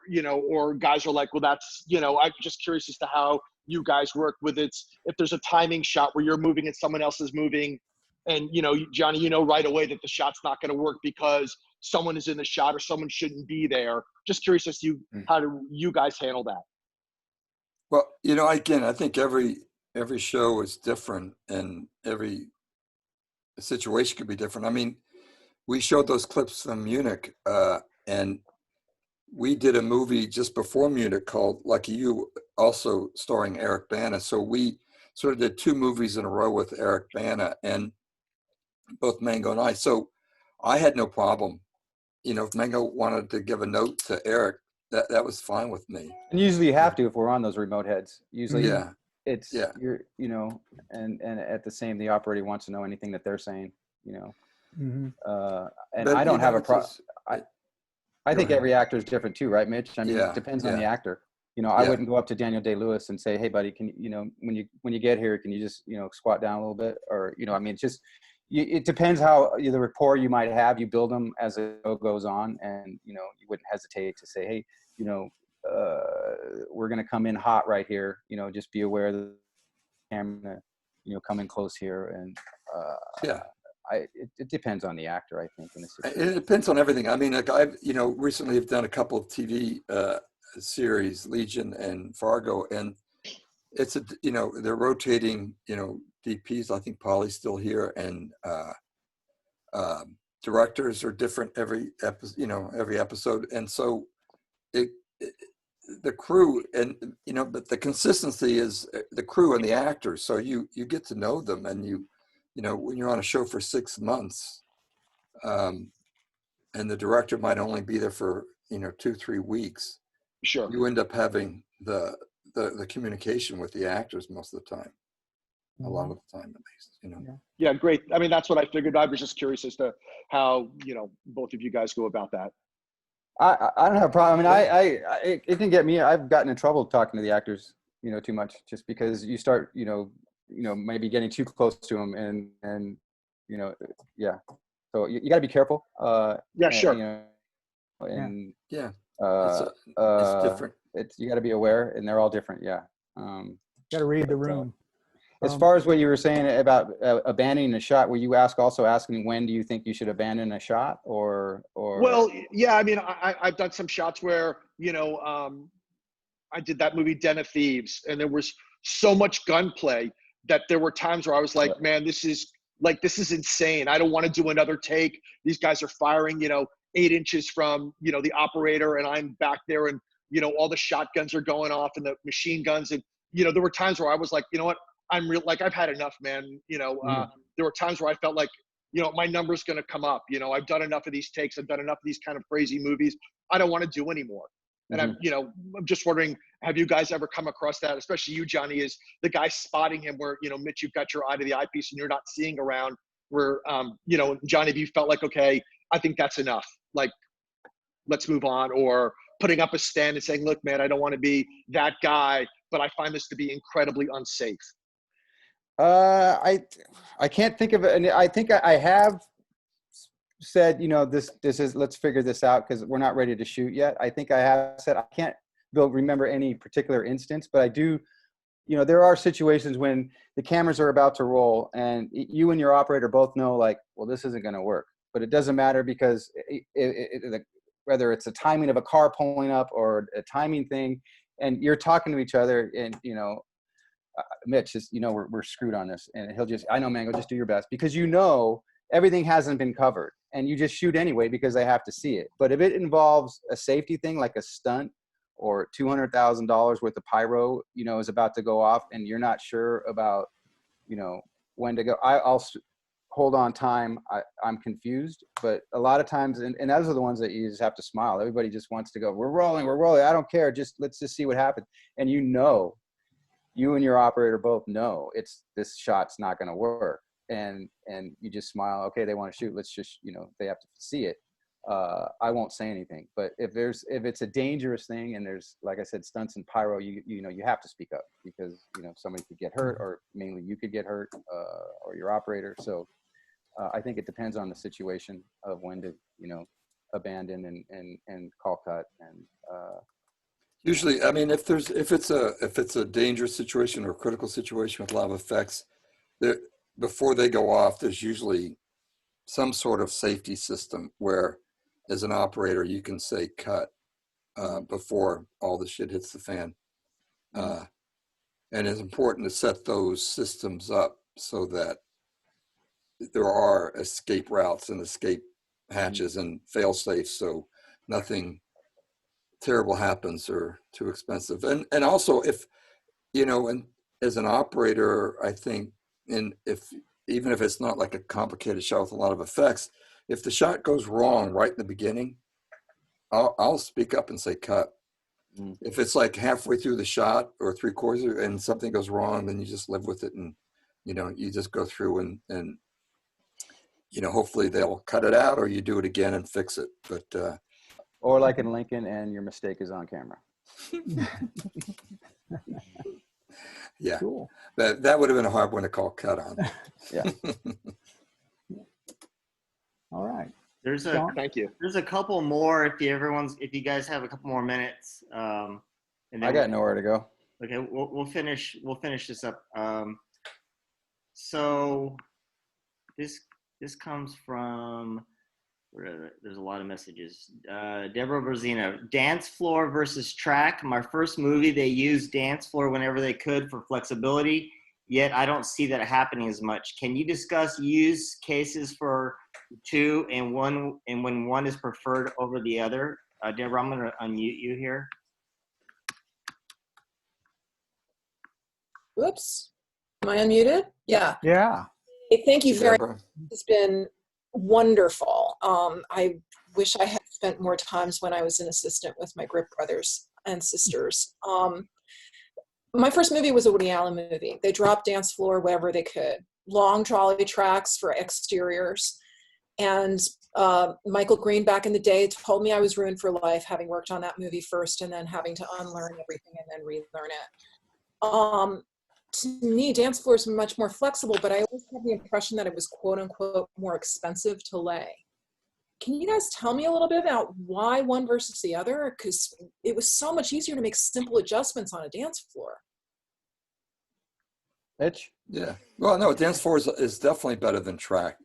guys are like, well, that's, I'm just curious as to how you guys work with it. If there's a timing shot where you're moving and someone else is moving, and Johnny, right away that the shot's not going to work because someone is in the shot or someone shouldn't be there. Just curious as to how do you guys handle that? Well, again, I think every show is different and every situation could be different. I mean, we showed those clips from Munich, and we did a movie just before Munich called Lucky You, also starring Eric Bana. So we sort of did 2 movies in a row with Eric Bana, and both Mango and I. So I had no problem. If Mango wanted to give a note to Eric, that was fine with me. And usually you have to if we're on those remote heads. Usually it's you're and at the same, the operator wants to know anything that they're saying, Mm-hmm. And But, I don't have a problem. I think ahead. every actor is different too, right, Mitch? I mean, it depends on the actor. I wouldn't go up to Daniel Day-Lewis and say, "Hey, buddy, can when you get here, can you just squat down a little bit?" Or I mean, it's just it depends how the rapport you might have. You build them as it goes on, and you wouldn't hesitate to say, "Hey, we're going to come in hot right here. Just be aware that the camera, come in close here." And it depends on the actor, I think. In this situation. It depends on everything. I mean, like I've recently have done a couple of TV series, Legion and Fargo, and it's they're rotating DPs. I think Polly's still here, and directors are different every episode, and so the crew and but the consistency is the crew and the actors. So you get to know them, and when you're on a show for 6 months, and the director might only be there for 2-3 weeks. Sure. You end up having the communication with the actors most of the time, a lot of the time at least. Yeah, great. I mean, that's what I figured. I was just curious as to how both of you guys go about that. I don't have a problem. I mean, it can get me. I've gotten in trouble talking to the actors, too much, just because you start, maybe getting too close to them, and yeah. So you got to be careful. Yeah, sure. It's different. You got to be aware, and they're all different. Yeah. Got to read the room. As far as what you were saying about abandoning a shot, were you also asking when do you think you should abandon a shot, or? Well, yeah. I mean, I've done some shots where I did that movie Den of Thieves, and there was so much gunplay that there were times where I was like, man, this is insane. I don't want to do another take. These guys are firing, 8 inches from, the operator, and I'm back there, and, all the shotguns are going off and the machine guns. And, there were times where I was like, you know what, I've had enough, man. There were times where I felt like, my number's going to come up. I've done enough of these takes. I've done enough of these kind of crazy movies. I don't want to do anymore. And I'm just wondering, have you guys ever come across that? Especially you, Johnny, is the guy spotting him where, Mitch, you've got your eye to the eyepiece and you're not seeing around where, Johnny, if you felt like, okay, I think that's enough. Like, let's move on, or putting up a stand and saying, look, man, I don't want to be that guy, but I find this to be incredibly unsafe. I can't think of it. And I think I have said, this is, let's figure this out because we're not ready to shoot yet. I think I have said, I can't remember any particular instance, but I do, there are situations when the cameras are about to roll and you and your operator both know, like, well, this isn't going to work, but it doesn't matter because whether it's the timing of a car pulling up or a timing thing, and you're talking to each other, and Mitch is, we're screwed on this, and he'll just, I know, Mango, just do your best, because everything hasn't been covered, and you just shoot anyway because they have to see it. But if it involves a safety thing like a stunt or $200,000 worth of pyro, is about to go off, and you're not sure about, when to go, hold on time, I'm confused. But a lot of times, and those are the ones that you just have to smile. Everybody just wants to go, we're rolling. I don't care. Let's just see what happens. And you and your operator both know this shot's not going to work. And you just smile. Okay, they want to shoot. Let's just, they have to see it. I won't say anything. But if it's a dangerous thing and there's, like I said, stunts and pyro, you have to speak up because somebody could get hurt, or mainly you could get hurt, or your operator. So I think it depends on the situation of when to abandon and call cut. And usually, I mean, if it's a dangerous situation or a critical situation with a lot of effects, before they go off, there's usually some sort of safety system where, as an operator, you can say cut before all the shit hits the fan. And it's important to set those systems up so that there are escape routes and escape hatches and fail safes, so nothing terrible happens or too expensive. And also, if and as an operator, I think, even if it's not like a complicated shot with a lot of effects, if the shot goes wrong right in the beginning, I'll speak up and say cut. If it's like halfway through the shot or 3/4 and something goes wrong, then you just live with it, and you just go through and hopefully they'll cut it out, or you do it again and fix it. But or like in Lincoln, and your mistake is on camera. Yeah, Cool. that would have been a hard one to call cut on. Yeah. All right. Thank you. There's a couple more if you guys have a couple more minutes. And then I got nowhere to go. Okay, we'll finish this up. So this comes from, there's a lot of messages. Deborah Berzino, dance floor versus track. My first movie, they used dance floor whenever they could for flexibility, yet I don't see that happening as much. Can you discuss use cases for two and when one is preferred over the other? Deborah, I'm gonna unmute you here. Whoops. Am I unmuted? Yeah. Yeah. Hey, thank you very Deborah. much. It's been wonderful. I wish I had spent more times when I was an assistant with my grip brothers and sisters. My first movie was a Woody Allen movie. They dropped dance floor wherever they could. Long trolley tracks for exteriors. And Michael Green back in the day told me I was ruined for life, having worked on that movie first and then having to unlearn everything and then relearn it. To me, dance floor is much more flexible, but I always had the impression that it was quote unquote more expensive to lay. Can you guys tell me a little bit about why one versus the other? Because it was so much easier to make simple adjustments on a dance floor. Mitch? Yeah. Well, no, dance floor is definitely better than track.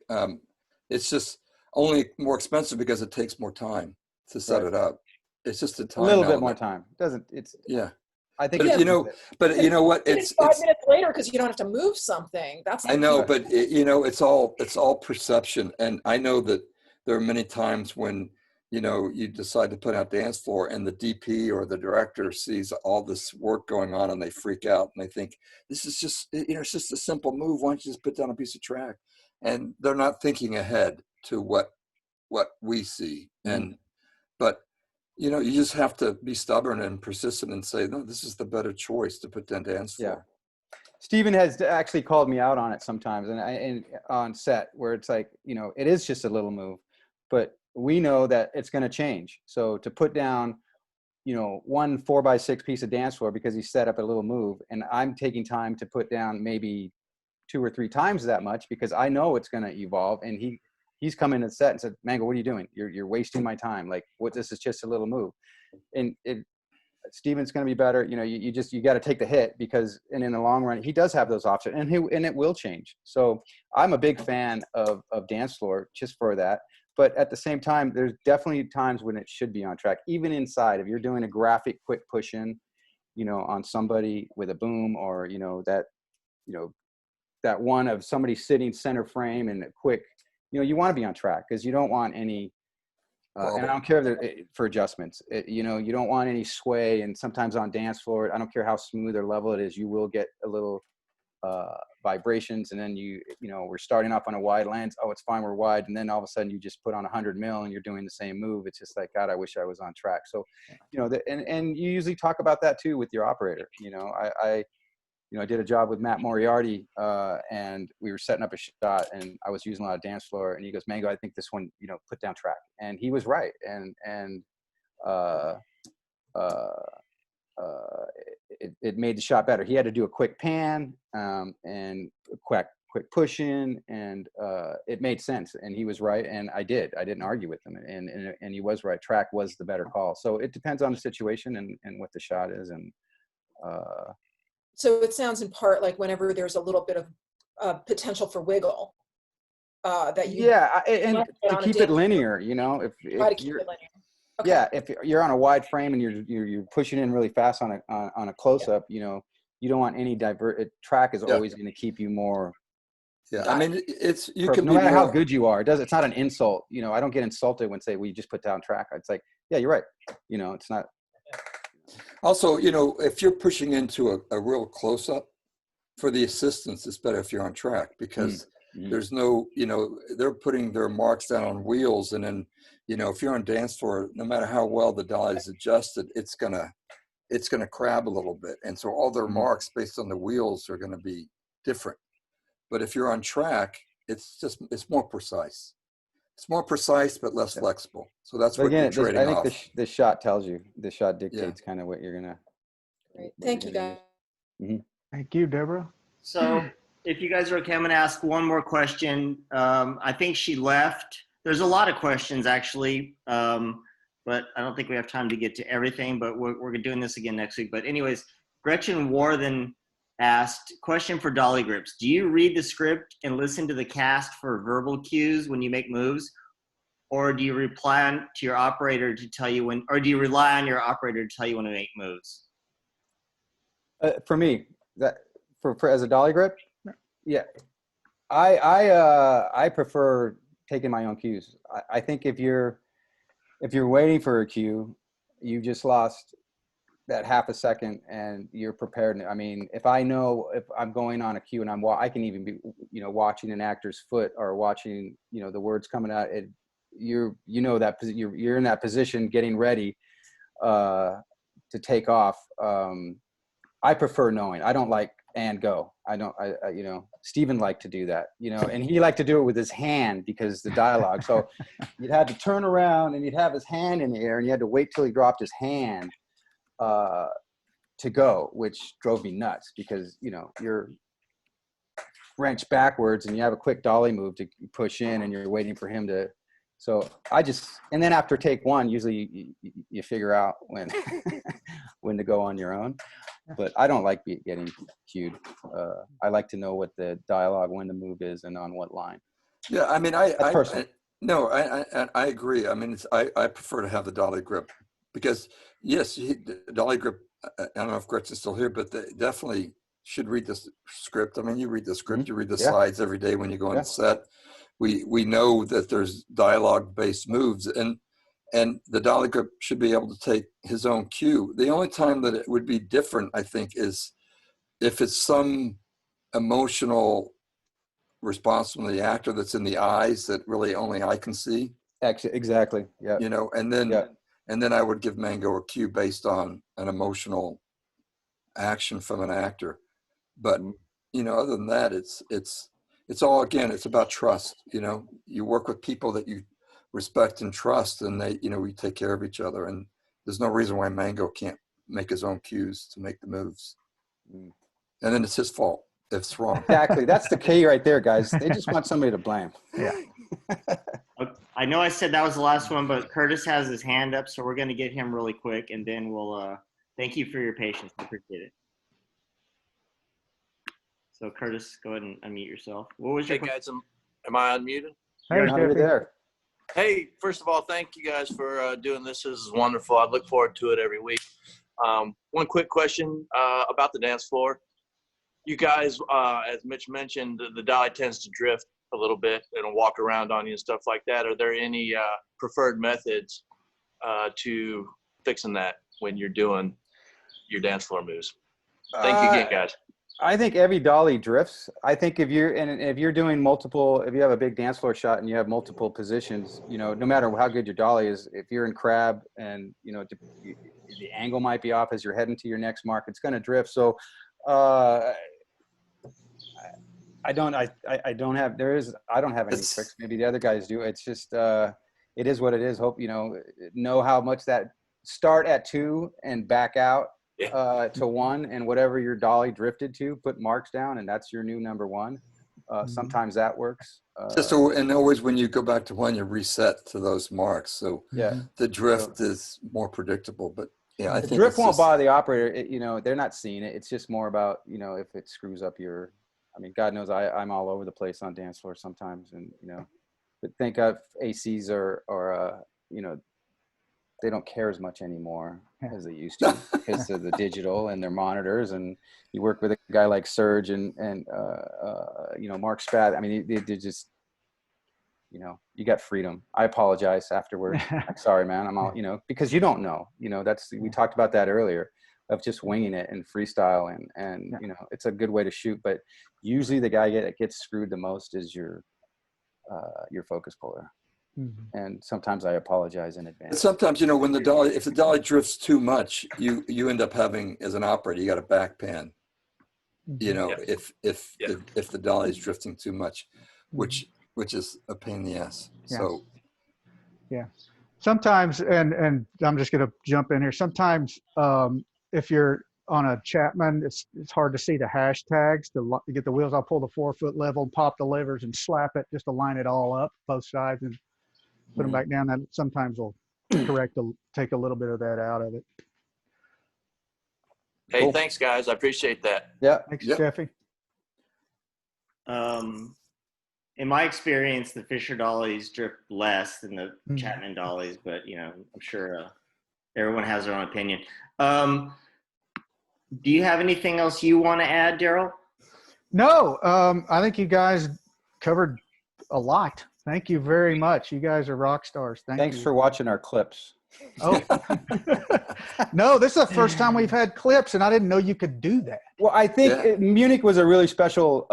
It's just only more expensive because it takes more time to set it up. It's just a time. A little bit element. more time. Yeah. I think But you know what? It's 5 minutes later because you don't have to move something. That's I know, but it's all perception. And I know that there are many times when, you decide to put out dance floor and the DP or the director sees all this work going on and they freak out and they think, this is just, it's just a simple move. Why don't you just put down a piece of track? And they're not thinking ahead to what we see. But you just have to be stubborn and persistent and say, no, this is the better choice to put down dance floor. Yeah. Stephen has actually called me out on it sometimes, and on set where it's like, it is just a little move, but we know that it's going to change. So to put down, one 4x6 piece of dance floor because he set up a little move, and I'm taking time to put down maybe 2 or 3 times that much because I know it's going to evolve. And he's come in and set and said, Mango, what are you doing? You're wasting my time. Like, this is just a little move. And Steven's going to be better. You got to take the hit because, and in the long run, he does have those options and it will change. So I'm a big fan of dance floor just for that. But at the same time, there's definitely times when it should be on track, even inside. If you're doing a graphic quick push in, on somebody with a boom or, that one of somebody sitting center frame and a quick, you want to be on track because you don't want any, and I don't care if they're for adjustments, you don't want any sway. And sometimes on dance floor, I don't care how smooth or level it is, you will get a little vibrations, and then you know, we're starting off on a wide lens. Oh, it's fine, we're wide, and then all of a sudden you just put on 100 mil and you're doing the same move. It's just like, God, I wish I was on track. So, you know, and you usually talk about that too with your operator. You know, I did a job with Matt Moriarty, and we were setting up a shot, and I was using a lot of dance floor, and he goes, Mango, I think this one, you know, put down track, and he was right, and it made the shot better. He had to do a quick pan and a quick push in, and it made sense. And he was right, and I didn't argue with him, and he was right. Track was the better call. So it depends on the situation and what the shot is. And so it sounds in part like whenever there's a little bit of potential for wiggle, that you and to keep it linear, you know, if try to keep it linear. Okay. Yeah, if you're on a wide frame and you're pushing in really fast on a close up, you know, you don't want any track is always going to keep you more. Yeah, I mean, it's you can no matter how good you are. It's not an insult. You know, I don't get insulted when say we just put down track. It's like, yeah, you're right. You know, it's not. Also, you know, if you're pushing into a real close up for the assistants, it's better if you're on track because there's no, you know, they're putting their marks down on wheels, and then, you know, if you're on dance floor, no matter how well the dolly is adjusted, it's gonna crab a little bit, and so all their marks based on the wheels are going to be different. But if you're on track, it's more precise. It's more precise but less flexible. So that's what you're trading off. I think the shot tells you. The shot dictates kind of what you're gonna. Great. Thank you, guys. Thank you, Deborah. So if you guys are okay, I'm going to ask one more question. I think she left. There's a lot of questions, actually, but I don't think we have time to get to everything, but we're doing this again next week. But anyways, Gretchen Warthen asked, question for dolly grips. Do you read the script and listen to the cast for verbal cues when you make moves? Or do you rely on your operator to tell you when, or do you rely on your operator to tell you when to make moves? For me, for as a dolly grip, yeah, I prefer taking my own cues. I think if you're waiting for a cue, you just lost that half a second and you're prepared. I mean, if I know if I'm going on a cue and I can even be, you know, watching an actor's foot or watching, you know, the words coming out, you're in that position getting ready to take off. I prefer knowing. I don't like and go. I you know, Steven liked to do that, you know, and he liked to do it with his hand because the dialogue. So you'd have to turn around and you'd have his hand in the air and you had to wait till he dropped his hand to go, which drove me nuts because, you know, you're wrenched backwards and you have a quick dolly move to push in and you're waiting for him to. So and then after take one, usually you figure out when to go on your own. But I don't like getting cued. I like to know what the dialogue, when the move is, and on what line. Yeah, I mean, I agree. I mean, I prefer to have the dolly grip because yes, the dolly grip. I don't know if Gretchen's still here, but they definitely should read the script. I mean, you read the script, you read the slides every day when you go on the set. We know that there's dialogue-based moves, and the dolly grip should be able to take his own cue. The only time that it would be different, I think, is if it's some emotional response from the actor that's in the eyes that really only I can see. Exactly. Yeah. You know, and then I would give Mango a cue based on an emotional action from an actor. But you know, other than that, it's all, again, it's about trust. You know, you work with people that you respect and trust, and they, you know, we take care of each other, and there's no reason why Mango can't make his own cues to make the moves. And then it's his fault if it's wrong. Exactly. That's the key right there, guys. They just want somebody to blame. Yeah. I know I said that was the last one, but Curtis has his hand up, so we're going to get him really quick, and then we'll thank you for your patience. I appreciate it. So Curtis, go ahead and unmute yourself. What was your question? Am I unmuted? Hey, you're there. Hey, first of all, thank you guys for doing this. This is wonderful. I look forward to it every week. One quick question about the dance floor. You guys, as Mitch mentioned, the dolly tends to drift a little bit and walk around on you and stuff like that. Are there any preferred methods to fixing that when you're doing your dance floor moves? Thank you again, guys. I think every dolly drifts. I think if you're doing multiple, if you have a big dance floor shot and you have multiple positions, you know, no matter how good your dolly is, if you're in crab and, you know, the angle might be off as you're heading to your next mark, it's going to drift. So, I don't have any It's- tricks. Maybe the other guys do. It's just, it is what it is. Hope, you know how much that start at 2 and back out to 1, and whatever your dolly drifted to, put marks down, and that's your new number 1. Sometimes that works. And always when you go back to 1, you reset to those marks. So Yeah. the drift is more predictable. But yeah, I The think drift it's won't just- bother the operator. You know, they're not seeing it. It's just more about, you know, if it screws up your, I mean, God knows I'm all over the place on dance floor sometimes. And, you know, but think of ACs or you know, they don't care as much anymore as they used to because of the digital and their monitors. And you work with a guy like Serge and you know, Mark Spad. I mean, they just, you know, you got freedom. I apologize afterwards. I'm sorry, man. I'm all, you know, because you don't know, you know, we talked about that earlier, of just winging it and freestyle and you know, it's a good way to shoot, but usually the guy that gets screwed the most is your focus puller. And sometimes I apologize in advance. Sometimes, you know, when if the dolly drifts too much, you end up having, as an operator, you got a back pan. You know, if the dolly is drifting too much, which is a pain in the ass. Yeah. So Yeah. Sometimes, and I'm just going to jump in here. Sometimes, if you're on a Chapman, it's hard to see the hashtags to get the wheels. I'll pull the 4-foot level, pop the levers, and slap it just to line it all up, both sides, and put them back down. That sometimes will take a little bit of that out of it. Hey, Cool. thanks, guys. I appreciate that. Yeah. Thanks, Jeffy. In my experience, the Fisher dollies drift less than the Chapman dollies, but you know, I'm sure everyone has their own opinion. Do you have anything else you want to add, Daryl? No, I think you guys covered a lot. Thank you very much. You guys are rock stars. Thanks you. for watching our clips. Oh, no, this is the first time we've had clips, and I didn't know you could do that. Well, I think Munich was a really special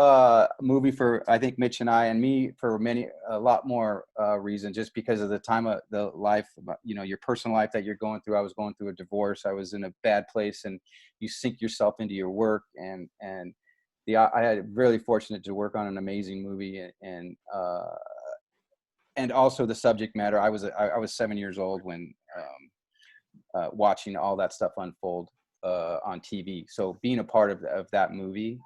movie for, I think, Mitch and I, and me for a lot more reasons, just because of the time of the life, you know, your personal life that you're going through. I was going through a divorce. I was in a bad place, and you sink yourself into your work. And I had really fortunate to work on an amazing movie, and also the subject matter. I was 7 years old when watching all that stuff unfold on TV. So being a part of that movie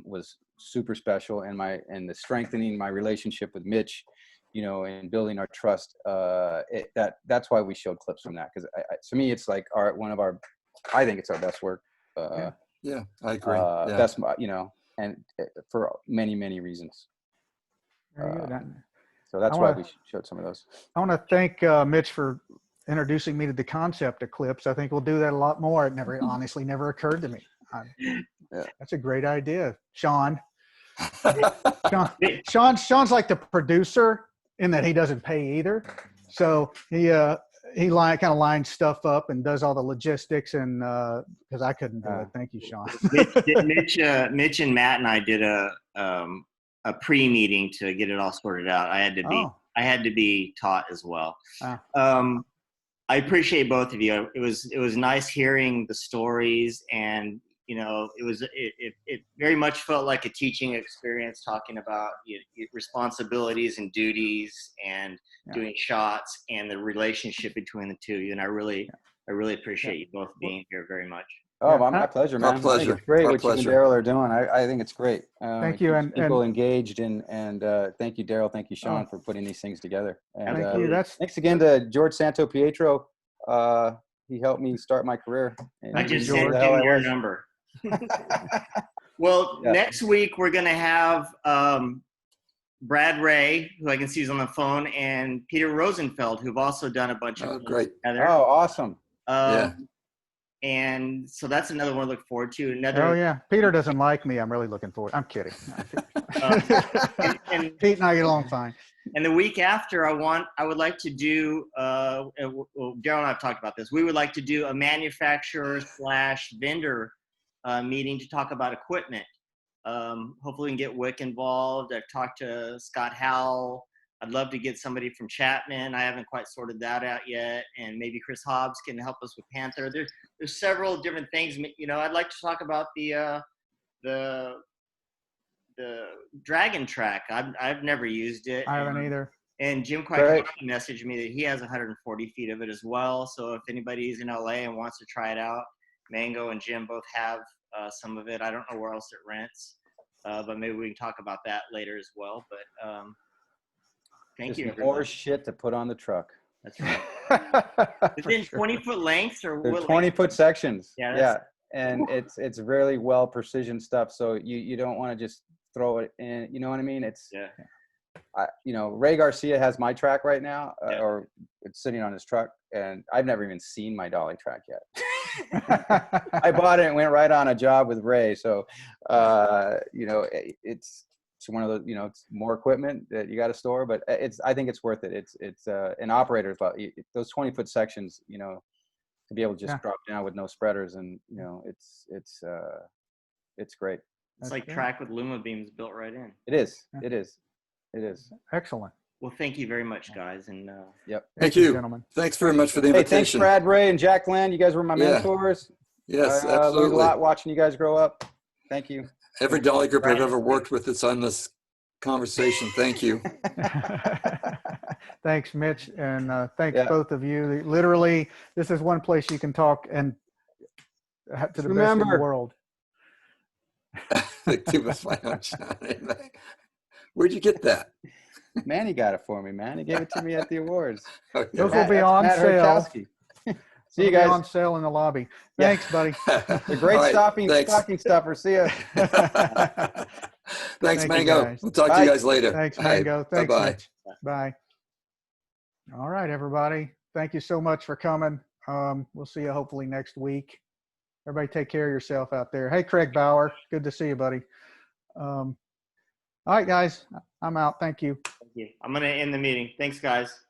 was super special, and the strengthening my relationship with Mitch, you know, and building our trust. That's why we showed clips from that, because to me it's like I think it's our best work. Yeah, I agree. Best, you know, and for many reasons. Very good. So that's why we showed some of those. I want to thank Mitch for introducing me to the concept of clips. I think we'll do that a lot more. It honestly never occurred to me. That's a great idea, Sean. Sean's like the producer in that he doesn't pay either. So he kind of lines stuff up and does all the logistics, and because I couldn't do it. Thank you, Sean. Mitch and Matt and I did a pre-meeting to get it all sorted out. I had to be taught as well. I appreciate both of you. It was nice hearing the stories, and you know, it very much felt like a teaching experience, talking about responsibilities and duties and doing shots and the relationship between the two. And I really appreciate you both being here very much. Oh, my pleasure, man. My pleasure. I think it's great Our what pleasure. you and Daryl are doing. I think it's great. Thank you, and people engaged, and thank you, Daryl. Thank you, Sean, for putting these things together. And thank you. thanks again to George Santo Pietro. He helped me start my career. I just sent him your number. Well, next week we're going to have Brad Ray, who I can see is on the phone, and Peter Rosenfeld, who've also done a bunch of great. together. Oh, awesome. And so that's another one to look forward to. Oh yeah, Peter doesn't like me. I'm really looking forward. I'm kidding. And Pete and I get along fine. And the week after, I would like to do. Daryl and I have talked about this. We would like to do a manufacturer / vendor meeting to talk about equipment Hopefully we can get Wick involved. I've talked to Scott Howell. I'd love to get somebody from Chapman. I haven't quite sorted that out yet. And maybe Chris Hobbs can help us with Panther. There's several different things. You know, I'd like to talk about the Dragon Track. I've never used it. I haven't either. And Jim Kwiatkowski messaged me that he has 140 feet of it as well. So if anybody's in LA and wants to try it out, Mango and Jim both have some of it. I don't know where else it rents, but maybe we can talk about that later as well. But thank you. More shit to put on the truck. That's right. Is it 20-foot lengths or They're what 20-foot sections. Yeah. And it's really well precision stuff. So you don't want to just throw it in. You know what I mean? It's Ray Garcia has my track right now, or it's sitting on his truck, and I've never even seen my dolly track yet. I bought it and went right on a job with Ray. So, it's one of those, it's more equipment that you got to store, but I think it's worth it. It's an operator's, but those 20-foot sections, to be able to just drop down with no spreaders, and it's great. It's like track with Luma beams built right in. It is. It is. Excellent. Well, thank you very much, guys. And Thank you, gentlemen. Thanks very much for the Hey, invitation. thanks, Brad, Ray, and Jack Glenn. You guys were my mentors. Yes, I learned a absolutely. lot watching you guys grow up. Thank you. Every dolly group I've ever worked with that's on this conversation. Thank you. Thanks, Mitch, and thanks both of you. Literally, this is one place you can talk and to the best in the world. Where'd you get that? Manny got it for me, man. He gave it to me at the awards. Okay. Those will be on sale. See you guys. On sale in the lobby. Thanks, buddy. The great stocking stuffer. See ya. Thanks, Mango. We'll talk to you guys later. Thanks, Mango. Thanks, Bye-bye. Mitch. Bye. All right, everybody. Thank you so much for coming. We'll see you hopefully next week. Everybody take care of yourself out there. Hey, Craig Bauer. Good to see you, buddy. All right, guys. I'm out. Thank you. thank you. I'm going to end the meeting. Thanks, guys.